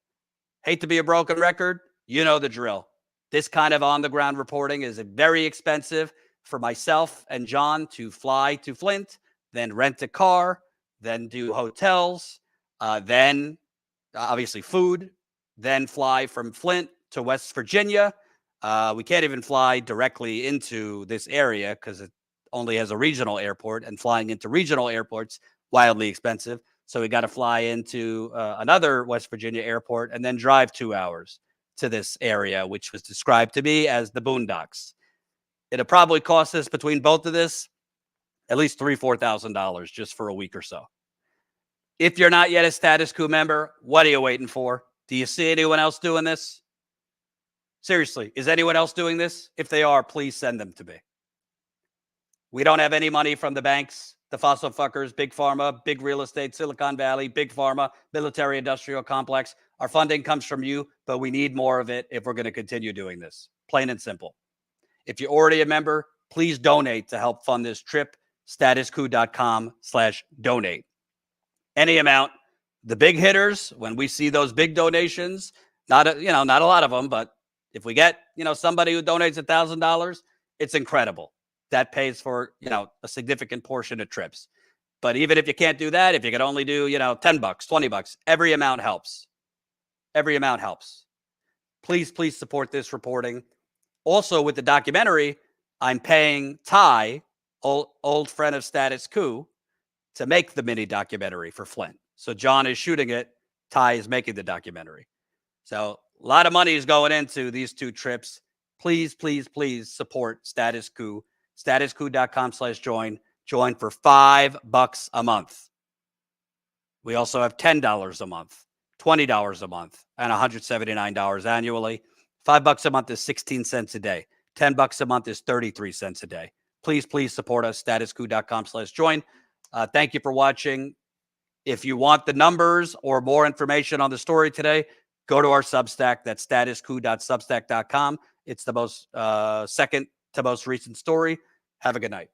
Hate to be a broken record. You know the drill. This kind of on-the-ground reporting is very expensive for myself and John to fly to Flint, then rent a car, then do hotels, then obviously food, then fly from Flint to West Virginia. We can't even fly directly into this area because it only has a regional airport, and flying into regional airports wildly expensive. So we got to fly into another West Virginia airport and then drive 2 hours to this area, which was described to me as the boondocks. It'll probably cost us between both of this at least $3,000-$4,000 just for a week or so. If you're not yet a Status Coup member, what are you waiting for? Do you see anyone else doing this? Seriously, is anyone else doing this? If they are, please send them to me. We don't have any money from the banks, the fossil fuckers, big pharma, big real estate, Silicon Valley, big pharma, military industrial complex. Our funding comes from you, but we need more of it if we're going to continue doing this. Plain and simple. If you're already a member, please donate to help fund this trip. statuscoup.com/donate. Any amount. The big hitters, when we see those big donations, not a lot of them, but if we get, somebody who donates $1,000, it's incredible. That pays for, a significant portion of trips. But even if you can't do that, if you could only do, $10, $20, every amount helps. Every amount helps. Please support this reporting. Also, with the documentary, I'm paying Ty, old friend of Status Coup, to make the mini documentary for Flint. So John is shooting it. Ty is making the documentary. So a lot of money is going into these 2 trips. Please support Status Coup. Statuscoup.com/join. Join for $5 a month. We also have $10 a month, $20 a month, and $179 annually. $5 a month is 16 cents a day. $10 a month is 33 cents a day. Please support us. Statuscoup.com/join. Thank you for watching. If you want the numbers or more information on the story today, go to our Substack. That's statuscoup.substack.com. It's the most second to most recent story. Have a good night.